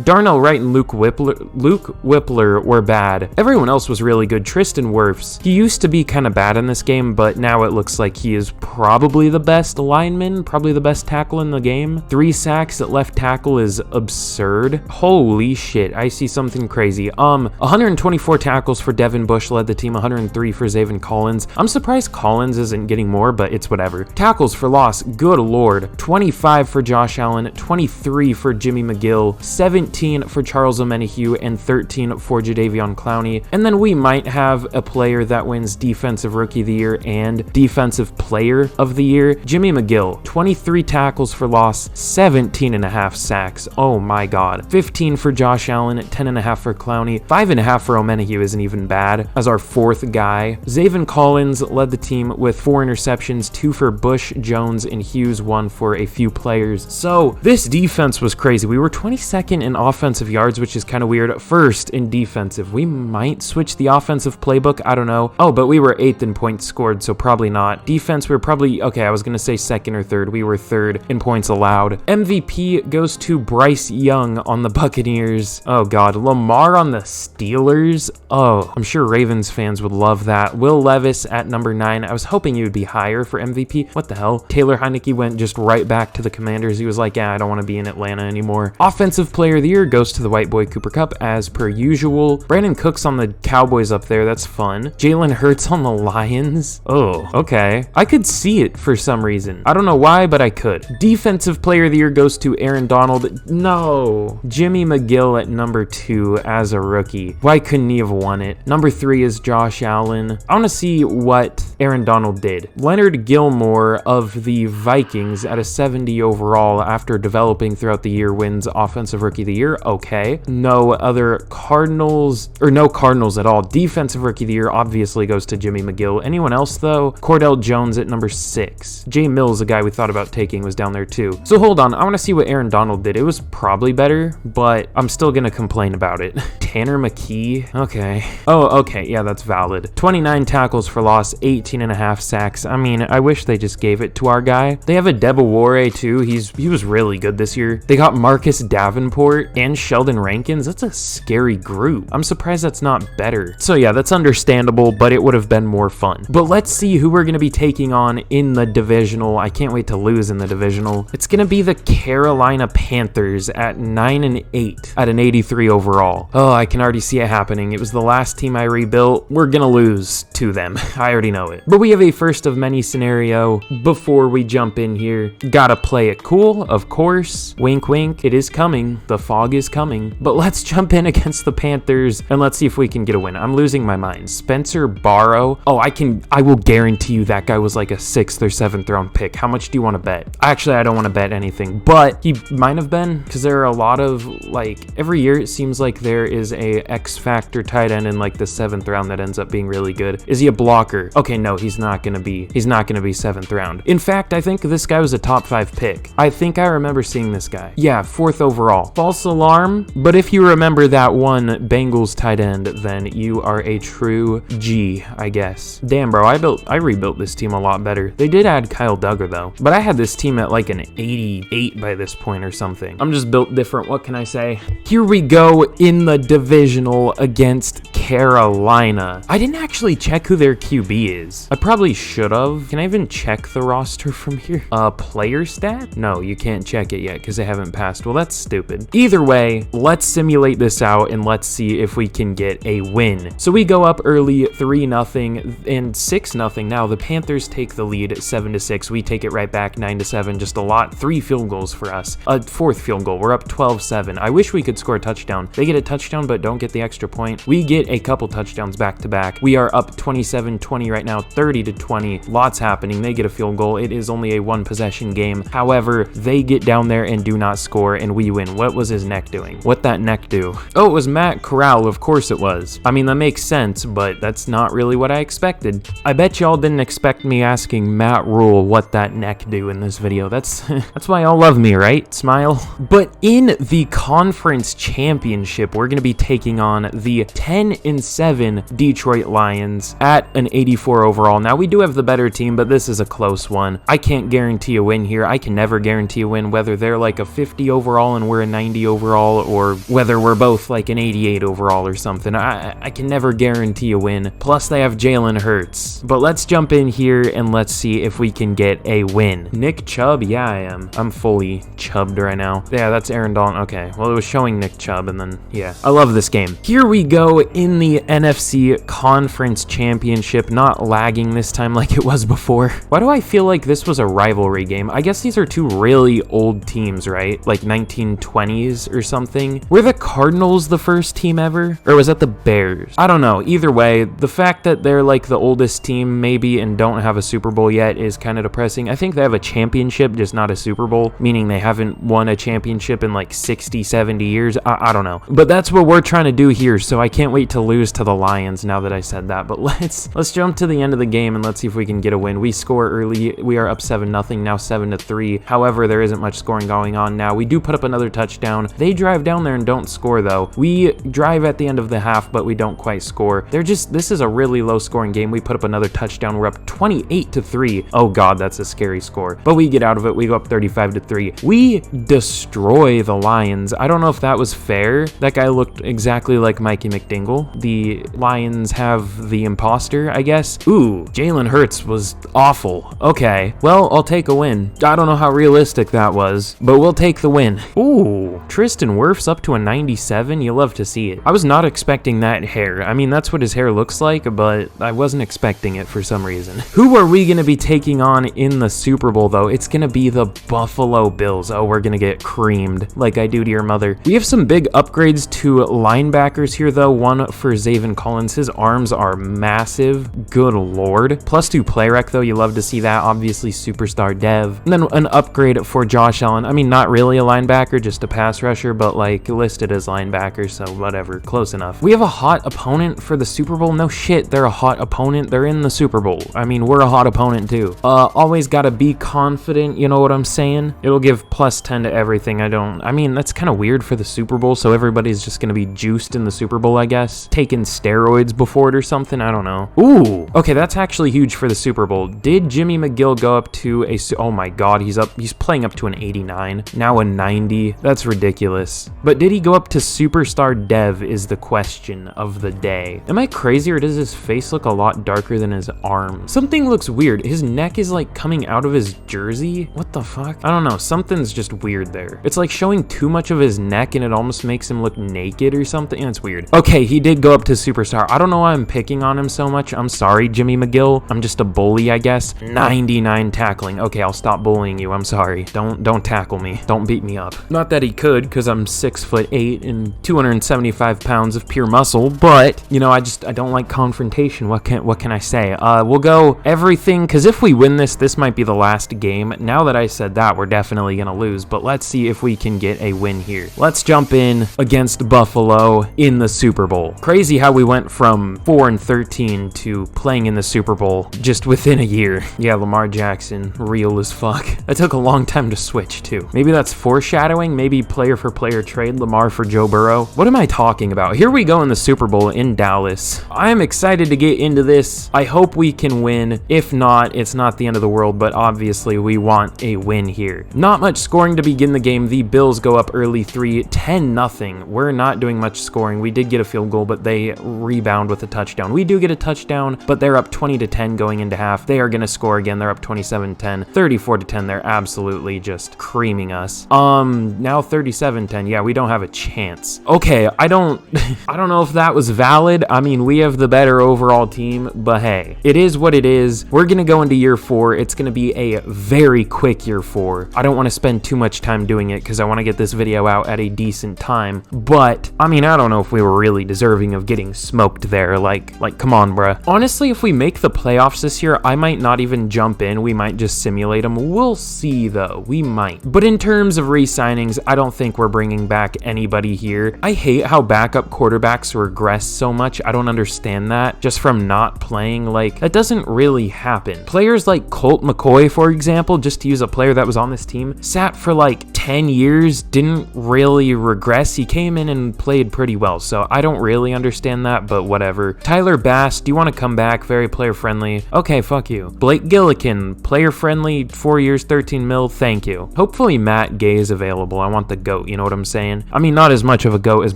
Darnell Wright and Luke Whippler were bad. Everyone else was really good. Tristan Wirfs, he used to be kind of bad in this game, but now it looks like he is probably the best lineman, probably the best tackle in the game. 3 sacks at left tackle is absurd. Holy shit, I see something crazy. 124 tackles for Devin Bush led the team, 103 for Zaven Collins. I'm surprised Collins isn't getting more, but it's whatever. Tackles for loss, good lord. 25 for Josh Allen, 23 for Jimmy McGill, 17 for Charles Omenihu, and 13 for Jadeveon Clowney. And then we might have a player that wins Defensive Rookie of the Year and Defensive Player of the Year. Jimmy McGill, 23 tackles for loss, 17.5 sacks. Oh my god. 15 for Josh Allen, 10.5 for Clowney, 5.5 for Omenihu isn't even bad as our 4th guy. Zaven Collins led the team with 4 interceptions, 2 for Bush, Jones, and Hughes, 1 for a few players. So this defense was crazy. We were 22nd in offensive yards, which is kind of weird. 1st in defensive. We might switch the offensive playbook. I don't know. Oh, but we were 8th in points scored, so probably not. Defense, we were probably, okay, I was going to say 2nd or 3rd. We were 3rd in points allowed. MVP goes to Bryce Young on the Buccaneers. Oh god. Lamar on the Steelers. Oh, I'm sure Ravens fans would love that. Will Levis at number 9. I was hoping he would be higher for MVP. What the hell? Taylor Heineke went just right back to the Commanders. He was like, yeah, I don't want to be in Atlanta anymore. Offensive Player of the Year goes to the white boy Cooper Kupp as per usual. Brandon Cooks on the Cowboys up there. That's fun. Jalen Hurts on the Lions. Oh, okay. I could see it for some reason. I don't know why, but I could. Defensive Player of the Year goes to Aaron Donald. No. Jimmy McGill at number 2 as a rookie. Why couldn't he have won it? Number 3 is Josh Allen. I want to see what Aaron Donald did. Leonard Gilmore of the Vikings at a 70 overall after developing throughout the year wins Offensive Rookie of the Year. Okay. No other Cardinals, or no Cardinals at all. Defensive Rookie of the Year obviously goes to Jimmy McGill. Anyone else though? Cordell Jones at number 6. Jay Mills, a guy we thought about taking, was down there too. So hold on, I want to see what Aaron Donald did. It was probably better, but I'm still gonna complain about it. Tanner McKee, okay. Oh, okay, yeah, that's valid. 29 tackles for loss, 18.5 sacks. I mean, I wish they just gave it to our guy. They have a Debawore too. He was really good this year. They got Marcus Davenport and Sheldon Rankins. That's a scary group. I'm surprised that's not better. So yeah, that's understandable, but it would have been more fun. But let's see who we're gonna be taking on in the divisional. I can't wait to lose in the divisional. It's gonna be the Carolina Panthers at 9-8 at an 83 overall. Oh, I can already see it happening. It was the last team I rebuilt. We're gonna lose to them. I already know it. But we have a first of many scenario before we jump in here. Gotta play it cool, of course. Wink, wink. It is coming. The fog is coming. But let's jump in against the Panthers. Panthers, and let's see if we can get a win. I'm losing my mind. Spencer Barrow. Oh, I will guarantee you that guy was like a 6th or 7th round pick. How much do you want to bet? Actually, I don't want to bet anything, but he might have been, because there are a lot of, like, every year it seems like there is a X factor tight end in like the 7th round that ends up being really good. Is he a blocker? Okay, no, he's not gonna be 7th round. In fact, I think this guy was a top 5 pick. I think I remember seeing this guy. Yeah, 4th overall. False alarm, but if you remember that one Bengals tight end, then you are a true G, I guess. Damn, bro, I rebuilt this team a lot better. They did add Kyle Duggar though, but I had this team at like an 88 by this point or something. I'm just built different, what can I say? Here we go in the divisional against Carolina. I didn't actually check who their QB is. I probably should have. Can I even check the roster from here? Player stat? No, you can't check it yet because they haven't passed. Well, that's stupid. Either way, let's simulate this out and let's see if we can get a win. So we go up early 3-0 and 6-0 now. The Panthers take the lead 7-6. We take it right back 9-7. Just a lot. 3 field goals for us. A 4th field goal. We're up 12-7. I wish we could score a touchdown. They get a touchdown but don't get the extra point. We get a couple touchdowns back to back. We are up 27-20 right now, 30-20. Lots happening. They get a field goal. It is only a 1 possession game. However, they get down there and do not score and we win. What was his neck doing? What that neck do? Oh, it was Matt Corral. Of course it was. I mean, that makes sense, but that's not really what I expected. I bet y'all didn't expect me asking Matt Rule what that neck do in this video. That's why y'all love me, right? Smile. But in the conference championship, we're going to be taking on the 10-7 Detroit Lions at an 84 overall. Now, we do have the better team, but this is a close one. I can't guarantee a win here. I can never guarantee a win, whether they're like a 50 overall and we're a 90 overall, or whether we're both like an 88 overall or something. I can never guarantee a win. Plus, they have Jalen Hurts. But let's jump in here and let's see if we can get a win. Nick Chubb? Yeah, I am. I'm fully chubbed right now. Yeah, that's Aaron Dalton. Okay, well, it was showing Nick Chubb, and then, yeah. I love this game. Here we go in the NFC Conference Championship. Not lagging this time like it was before. Why do I feel like this was a rivalry game? I guess these are two really old teams, right? Like 1920s or something. Were the Cardinals the first team ever? Or was that the Bears? I don't know. Either way, the fact that they're like the oldest team maybe and don't have a Super Bowl yet is kind of depressing. I think they have a championship, just not a Super Bowl, meaning they haven't won a championship in like 60, 70 years. I don't know. But that's what we're trying to do here, so I can't wait to lose to the Lions now that I said that. But let's jump to the end of the game and let's see if we can get a win. We score early. We are up 7-0, now 7-3. However, there isn't much scoring going on now. We do put up another touchdown. They drive down there and don't score though. We drive at the end of the half, but we don't quite score. This is a really low scoring game. We put up another touchdown. We're up 28-3. Oh god, that's a scary score. But we get out of it. We go up 35-3. We destroy the Lions. I don't know if that was fair. That guy looked exactly like Mikey McDingle. The Lions have the imposter, I guess. Ooh, Jalen Hurts was awful. Okay, well, I'll take a win. I don't know how realistic that was, but we'll take the win. Ooh, Tristan Wirfs up to a 97. You love to see it. I was not expecting that hair. I mean, that's what his hair looks like, but I wasn't expecting it for some reason. Who are we going to be taking on in the Super Bowl, though? It's going to be the Buffalo Bills. Oh, we're going to get creamed like I do to your mother. We have some big upgrades to linebackers here, though. One for Zaven Collins. His arms are massive. Good lord. +2 play rec, though. You love to see that. Obviously, superstar dev. And then an upgrade for Josh Allen. I mean, not really a linebacker, just a pass rusher, but like listed as linebacker, so whatever. Close enough. We have a hot opponent for the Super Bowl. No shit, they're a hot opponent. They're in the Super Bowl. I mean, we're a hot opponent too. Always gotta be confident, you know what I'm saying? It'll give +10 to everything. I mean, that's kind of weird for the Super Bowl, so everybody's just gonna be juiced in the Super Bowl, I guess. Taking steroids before it or something, I don't know. Ooh, okay, that's actually huge for the Super Bowl. Did Jimmy McGill go up to a, oh my god, he's playing up to an 89, now a 90. That's ridiculous. But did he go up to superstar dev is the question of the day. Am I crazy, or does his face look a lot darker than his arm? Something looks weird. His neck is like coming out of his jersey. What the fuck? I don't know. Something's just weird there. It's like showing too much of his neck and it almost makes him look naked or something. It's weird. Okay, he did go up to superstar. I don't know why I'm picking on him so much. I'm sorry, Jimmy McGill. I'm just a bully, I guess. 99 tackling. Okay, I'll stop bullying you. I'm sorry. Don't tackle me. Don't beat me up. Not that he could, because I'm 6'8" and 275 75 pounds of pure muscle, but, you know, I don't like confrontation. What can I say? We'll go everything, because if we win this might be the last game. Now that I said that, we're definitely going to lose, but let's see if we can get a win here. Let's jump in against Buffalo in the Super Bowl. Crazy how we went from 4-13 to playing in the Super Bowl just within a year. Yeah, Lamar Jackson, real as fuck. That took a long time to switch too. Maybe that's foreshadowing, maybe player for player trade, Lamar for Joe Burrow. What am I talking about? Here we go in the Super Bowl in Dallas. I am excited to get into this. I hope we can win. If not, it's not the end of the world, but obviously we want a win here. Not much scoring to begin the game. The Bills go up early 10-0. We're not doing much scoring. We did get a field goal, but they rebound with a touchdown. We do get a touchdown, but they're up 20-10 going into half. They are going to score again. They're up 27-10, 34-10. They're absolutely just creaming us. Now 37-10. Yeah, we don't have a chance. Okay, I don't know if that was valid. I mean, we have the better overall team, but hey, it is what it is. We're going to go into year 4. It's going to be a very quick year 4. I don't want to spend too much time doing it because I want to get this video out at a decent time, but I mean, I don't know if we were really deserving of getting smoked there. Like come on, bruh. Honestly, if we make the playoffs this year, I might not even jump in. We might just simulate them. We'll see though. We might. But in terms of re-signings, I don't think we're bringing back anybody here. I hate how backup quarterbacks regress so much. I don't understand that. Just from not playing, like, that doesn't really happen. Players like Colt McCoy, for example, just to use a player that was on this team, sat for like 10 years, didn't really regress. He came in and played pretty well, so I don't really understand that, but whatever. Tyler Bass, do you want to come back? Very player friendly. Okay, fuck you. Blake Gillikin, player friendly, 4 years, 13 mil, thank you. Hopefully Matt Gay is available. I want the GOAT, you know what I'm saying? I mean, not as much of a GOAT as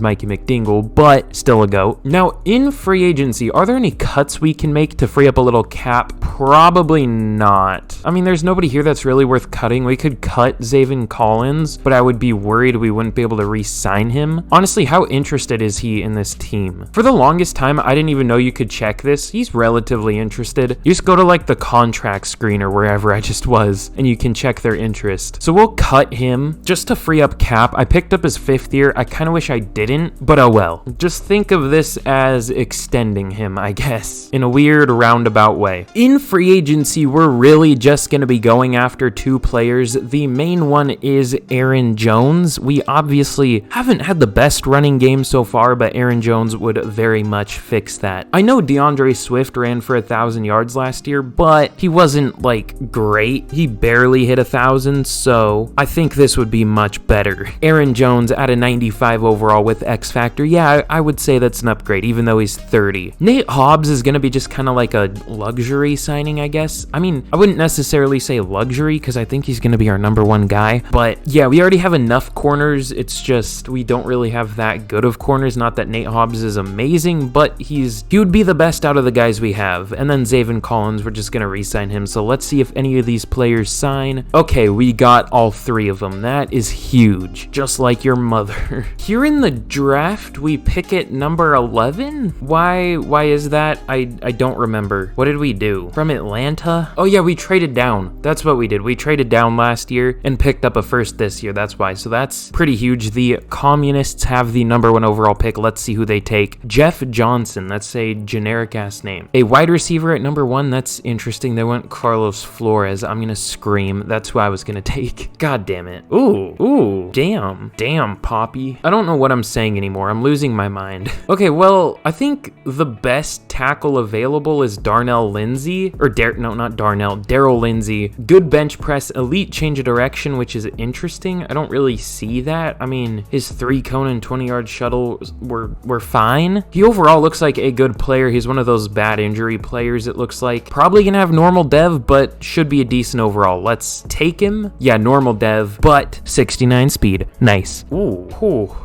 Mikey McDingle, but still a GOAT. Now, in free agency, are there any cuts we can make to free up a little cap? Probably not. I mean, there's nobody here that's really worth cutting. We could cut Zaven Collins, but I would be worried we wouldn't be able to re-sign him. Honestly, how interested is he in this team? For the longest time, I didn't even know you could check this. He's relatively interested. You just go to like the contract screen or wherever I just was, and you can check their interest. So we'll cut him just to free up cap. I picked up his 5th year. I kind of wish I didn't, but oh well. Just think of this as extending him, I guess, in a weird roundabout way. In free agency, we're really just going to be going after 2 players. The main one is Aaron Jones. We obviously haven't had the best running game so far, but Aaron Jones would very much fix that. I know DeAndre Swift ran for 1,000 yards last year, but he wasn't like great. He barely hit 1,000, so I think this would be much better. Aaron Jones at a 95 overall with X Factor. Yeah, I would say that's an upgrade, even though he's 30. Nate Hobbs is going to be just kind of like a luxury signing, I guess. I mean, I wouldn't necessarily say luxury because I think he's going to be our #1 guy, but yeah, we already have enough corners. It's just we don't really have that good of corners. Not that Nate Hobbs is amazing, but he would be the best out of the guys we have. And then Zaven Collins, we're just going to re-sign him. So let's see if any of these players sign. Okay, we got all 3 of them. That is huge. Just like your mother. Here in the draft, we pick at number 11? Why is that? I don't remember. What did we do? From Atlanta? Oh yeah, we traded down. That's what we did. We traded down last year and picked up a 1st this year. That's why. So that's pretty huge. The Communists have the #1 overall pick. Let's see who they take. Jeff Johnson. That's a generic ass name. A wide receiver at #1. That's interesting. They went Carlos Flores. I'm gonna scream. That's who I was gonna take. God damn it. Ooh. Damn, Poppy. I don't know what I'm saying anymore. I'm losing my mind. Okay, well, I think the best tackle available is Darnell Lindsay. Not Darnell. Daryl Lindsay. Good bench press, elite change of direction, which is interesting. I don't really see that. I mean, his 3-cone and 20-yard shuttle were fine. He overall looks like a good player. He's one of those bad injury players, it looks like. Probably gonna have normal dev, but should be a decent overall. Let's take him. Yeah, normal dev, but 69 speed. Nice. Ooh.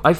I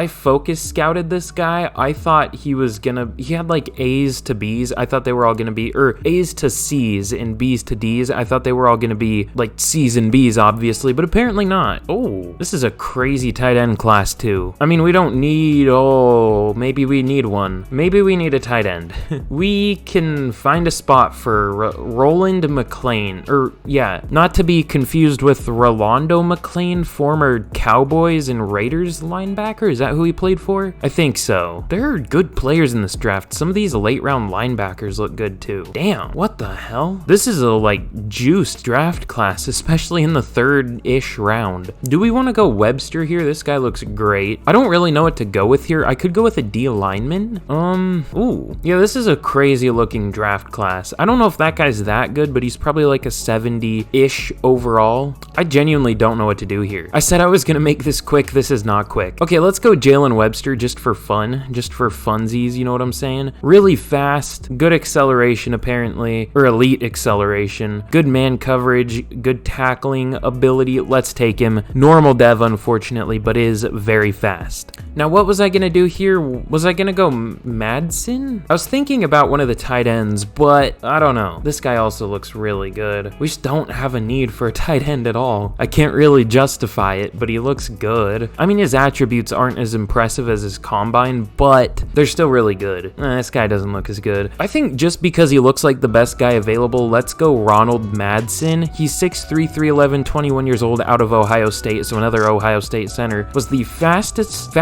focus scouted this guy. I thought he had like A's to B's. I thought they were all gonna be, A's to C's and B's to D's. I thought they were all gonna be like C's and B's, obviously, but apparently not. Oh, this is a crazy tight end class too. I mean, we don't need, oh, maybe we need one. Maybe we need a tight end. We can find a spot for Roland McClain, or yeah, not to be confused with Rolando McClain, former Cowboys and Raiders linebacker. Is that who he played for? I think so. There are good players in this draft. Some of these late round linebackers look good too. Damn, what the hell? This is a like juiced draft class, especially in the third-ish round. Do we want to go Webster here? This guy looks great. I don't really know what to go with here. I could go with a D lineman. Ooh. Yeah, this is a crazy looking draft class. I don't know if that guy's that good, but he's probably like a 70-ish overall. I genuinely don't know what to do here. I said I was gonna make this quick. This is not quick. Okay, let's go Jalen Webster just for fun, just for funsies, you know what I'm saying? Really fast, good acceleration apparently, or elite acceleration, good man coverage, good tackling ability. Let's take him. Normal dev, unfortunately, but is very fast. Now, what was I gonna do here? Was I gonna go Madsen? I was thinking about one of the tight ends, but I don't know. This guy also looks really good. We just don't have a need for a tight end at all. I can't really justify it, but he looks good. I mean, his attributes aren't as impressive as his combine, but they're still really good. This guy doesn't look as good. I think just because he looks like the best guy available, let's go Ronald Madsen. He's 6'3", 311, 21 years old, out of Ohio State, so another Ohio State center. Was the fastest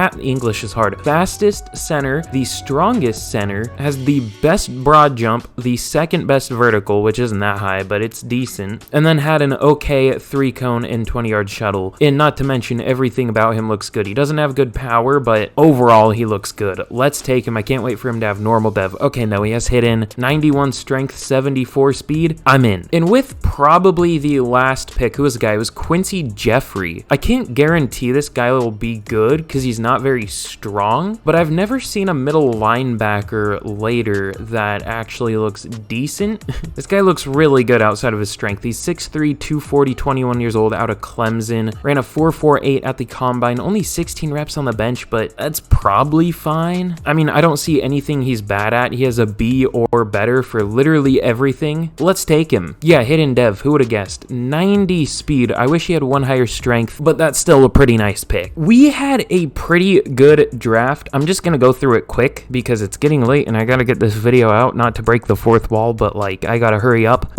center, the strongest center, has the best broad jump, the second best vertical, which isn't that high, but it's decent, and then had an okay 3-cone and 20-yard shuttle. And not to mention, everything about him looks good. He doesn't have good power, but overall, he looks good. Let's take him. I can't wait for him to have normal dev. Okay, no, he has hidden. 91 strength, 74 speed. I'm in. And with probably the last pick, who was the guy? It was Quincy Jeffrey. I can't guarantee this guy will be good because he's not very strong, but I've never seen a middle linebacker later that actually looks decent. This guy looks really good outside of his strength. He's 6'3", 240, 21 years old, out of Clemson. Ran a 4.48 at the combine. Only 16 reps on the bench, but that's probably fine. I mean, I don't see anything he's bad at. He has a B or better for literally everything. Let's take him. Yeah, hidden dev. Who would have guessed? 90 speed. I wish he had one higher strength, but that's still a pretty nice pick. We had a pretty good draft. I'm just gonna go through it quick because it's getting late and I gotta get this video out, not to break the fourth wall, but like I gotta hurry up.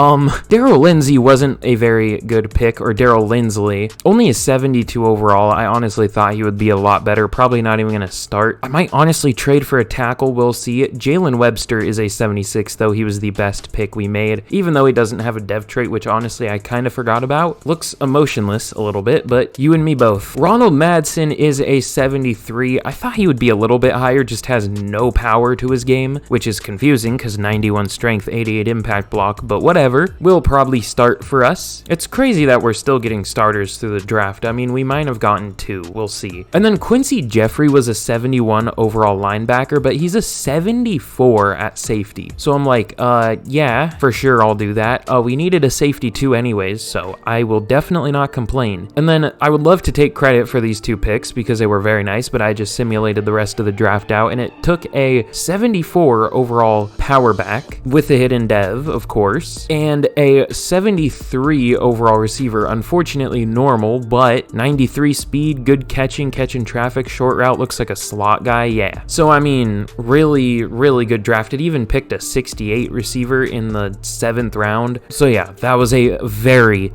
Darrell Lindsay wasn't a very good pick, or Darrell Lindsley. Only a 72 overall. I honestly thought he would be a lot better. Probably not even gonna start. I might honestly trade for a tackle. We'll see. Jalen Webster is a 76 though. He was the best pick we made, even though he doesn't have a dev trait, which honestly I kind of forgot about. Looks emotionless a little bit, but you and me both. Ronald Madsen is a 73. I thought he would be a little bit higher, just has no power to his game, which is confusing because 91 strength, 88 impact block, but whatever. Will probably start for us. It's crazy that we're still getting starters through the draft. I mean, we might have gotten 2. We'll see. And then Quincy Jeffrey was a 71 overall linebacker, but he's a 74 at safety. So I'm like, yeah, for sure I'll do that. We needed a safety too anyways, so I will definitely not complain. And then I would love to take credit for these 2 picks because they were very nice, but I just simulated the rest of the draft out, and it took a 74 overall power back with a hidden dev, of course, and a 73 overall receiver. Unfortunately normal, but 93 speed, good catching traffic, short route, looks like a slot guy. Yeah. So I mean, really good draft. It even picked a 68 receiver in the 7th round. So yeah, that was a very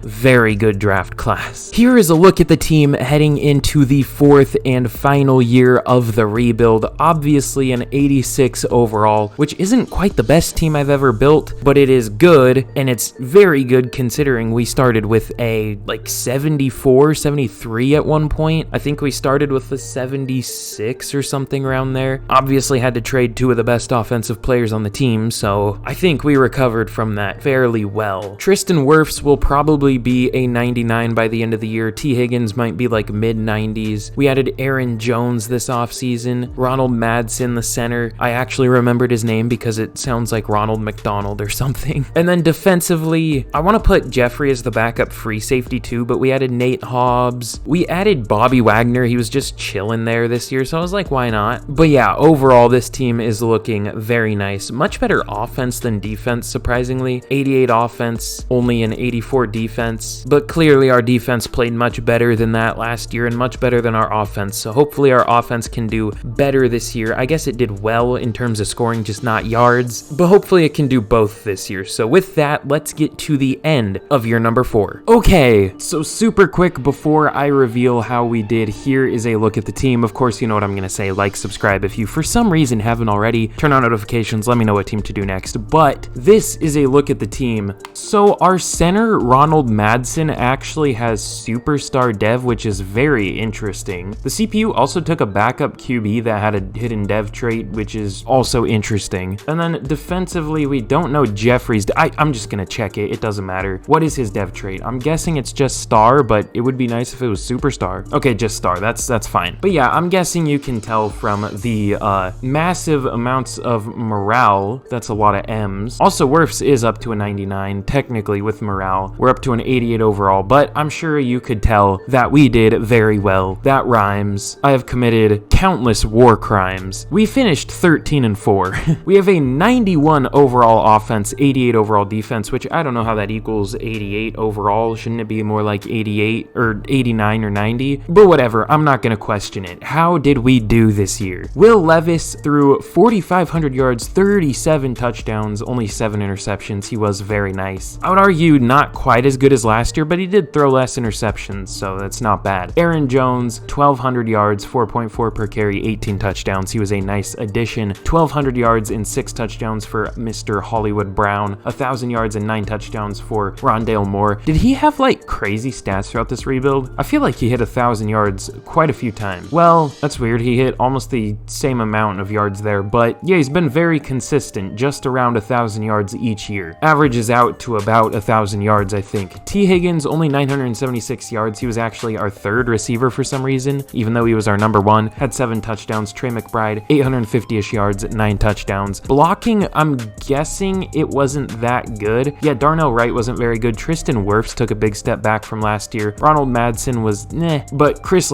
good draft class. Here is a look at the team heading into the 4th and final year of the rebuild. Obviously an 86 overall, which isn't quite the best team I've ever built, but it is good, and it's very good considering we started with a like 74, 73 at one point. I think we started with a 76 or something around there. Obviously had to trade 2 of the best offensive players on the team, so I think we recovered from that fairly well. Tristan Wirfs will probably be a 99 by the end of the year. T. Higgins might be like mid-90s. We added Aaron Jones this offseason. Ronald Madsen, the center. I actually remembered his name because it sounds like Ronald McDonald or something. And then defensively, I want to put Jeffrey as the backup free safety too, but we added Nate Hobbs. We added Bobby Wagner. He was just chilling there this year, so I was like, why not? But yeah, overall, this team is looking very nice. Much better offense than defense, surprisingly. 88 offense, only an 84 defense. But clearly our our defense played much better than that last year and much better than our offense. So hopefully our offense can do better this year. I guess it did well in terms of scoring, just not yards, but hopefully it can do both this year. So with that, let's get to the end of year number 4. Okay, so super quick before I reveal how we did, here is a look at the team. Of course, you know what I'm going to say, like, subscribe if you for some reason haven't already, turn on notifications, let me know what team to do next. But this is a look at the team. So our center, Ronald Madsen, actually has superstar dev, which is very interesting. The CPU also took a backup QB that had a hidden dev trait, which is also interesting. And then defensively, we don't know Jeffrey's. I'm just going to check it. It doesn't matter. What is his dev trait? I'm guessing it's just star, but it would be nice if it was superstar. Okay, just star. That's fine. But yeah, I'm guessing you can tell from the massive amounts of morale. That's a lot of M's. Also, Werfs is up to a 99, technically, with morale. We're up to an 88 overall, but I'm sure you could tell that we did very well. That rhymes. I have committed countless war crimes. We finished 13-4. We have a 91 overall offense, 88 overall defense, which I don't know how that equals 88 overall. Shouldn't it be more like 88 or 89 or 90? But whatever, I'm not going to question it. How did we do this year? Will Levis threw 4,500 yards, 37 touchdowns, only 7 interceptions. He was very nice. I would argue not quite as good as last year, but he did throw less interceptions, so that's not bad. Aaron Jones, 1,200 yards, 4.4 per carry, 18 touchdowns. He was a nice addition. 1,200 yards and 6 touchdowns for Mr. Hollywood Brown. 1,000 yards and 9 touchdowns for Rondale Moore. Did he have like crazy stats throughout this rebuild? I feel like he hit 1,000 yards quite a few times. Well, that's weird. He hit almost the same amount of yards there, but yeah, he's been very consistent, just around 1,000 yards each year. Averages out to about 1,000 yards, I think. T. Higgins, only 976 yards. He was actually our 3rd receiver for some reason, even though he was our number 1. Had 7 touchdowns. Trey McBride, 850-ish yards, 9 touchdowns. Blocking, I'm guessing it wasn't that good. Yeah, Darnell Wright wasn't very good. Tristan Wirfs took a big step back from last year. Ronald Madsen was but Chris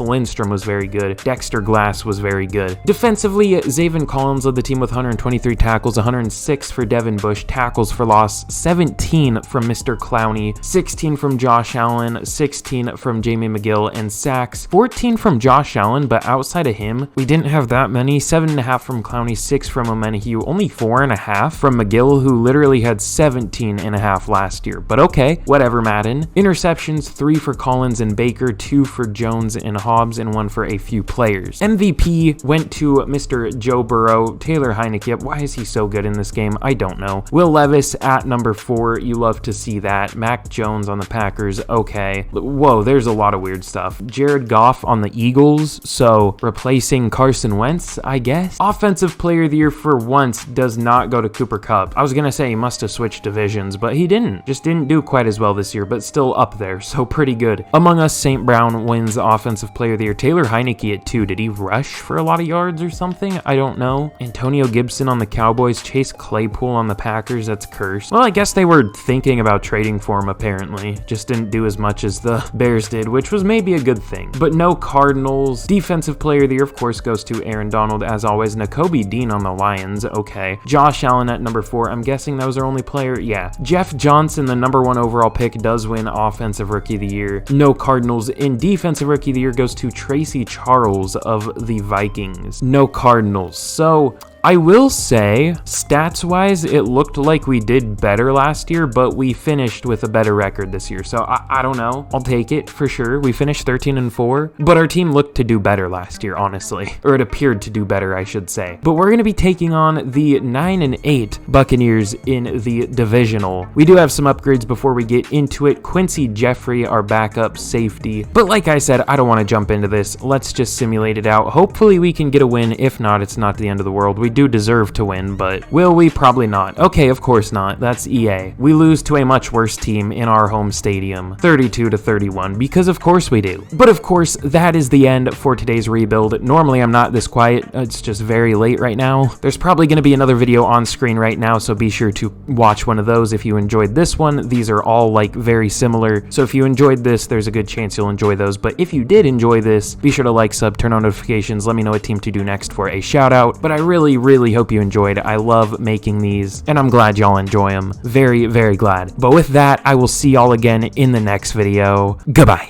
Lindstrom was very good. Dexter Glass was very good. Defensively, Zaven Collins led the team with 123 tackles, 106 for Devin Bush, tackles for loss, 17 from Mr. Clowney, 16 from Josh Allen, 16 from Jamie McGill, and sacks, 14 from Josh Allen, but outside of him, we didn't have that many. 7.5 from Clowney, 6 from Omenihu, only 4.5 from McGill, who literally had 17.5 last year. But okay, whatever, Madden. Interceptions, 3 for Collins and Baker, 2 for Jones and Hobbs, and 1 for a few players. MVP went to Mr. Joe Burrow. Taylor Heineke, why is he so good in this game? I don't know. Will Levis at number 4, you love to see that. Mac Jones on the Packers, okay. Whoa, there's a lot of weird stuff. Jared Goff on the Eagles, so replacing Carson Wentz, I guess. Offensive Player of the Year for once does not go to Cooper Kupp. I was gonna say he must have switched divisions, but he didn't. Just didn't do quite as well this year, but still up there, so pretty good. Among Us, St. Brown wins Offensive Player of the Year. Taylor Heineke at 2. Did he rush for a lot of yards or something? I don't know. Antonio Gibson on the Cowboys. Chase Claypool on the Packers. That's cursed. Well, I guess they were thinking about trading for him, apparently. Just didn't do as much as the Bears did, which was maybe a good thing. But no Cardinals. Defensive Player of the Year, of course, goes to Aaron Donald, as always. Nakobe Dean on the Lions. Okay. Josh Allen at number 4. I'm guessing that was our only player. Yeah. Jeff Johnson, the number 1 overall pick, does win Offensive Rookie of the Year. No Cardinals. In Defensive Rookie of the Year goes to Tracy Charles of the Vikings. No Cardinals. So I will say, stats-wise, it looked like we did better last year, but we finished with a better record this year. So I don't know. I'll take it for sure. We finished 13-4, but our team looked to do better last year, honestly. Or it appeared to do better, I should say. But we're going to be taking on the 9-8 Buccaneers in the divisional. We do have some upgrades before we get into it. Quincy Jeffrey, our backup safety. But like I said, I don't want to jump into this. Let's just simulate it out. Hopefully we can get a win. If not, it's not the end of the world. We do deserve to win, but will we? Probably not. Okay, of course not. That's EA. We lose to a much worse team in our home stadium, 32-31, because of course we do. But of course, that is the end for today's rebuild. Normally I'm not this quiet. It's just very late right now. There's probably going to be another video on screen right now, so be sure to watch one of those if you enjoyed this one. These are all like very similar, so if you enjoyed this, there's a good chance you'll enjoy those. But if you did enjoy this, be sure to like, sub, turn on notifications, let me know what team to do next for a shout out. But I really really, really hope you enjoyed. I love making these, and I'm glad y'all enjoy them. Very, very glad. But with that, I will see y'all again in the next video. Goodbye.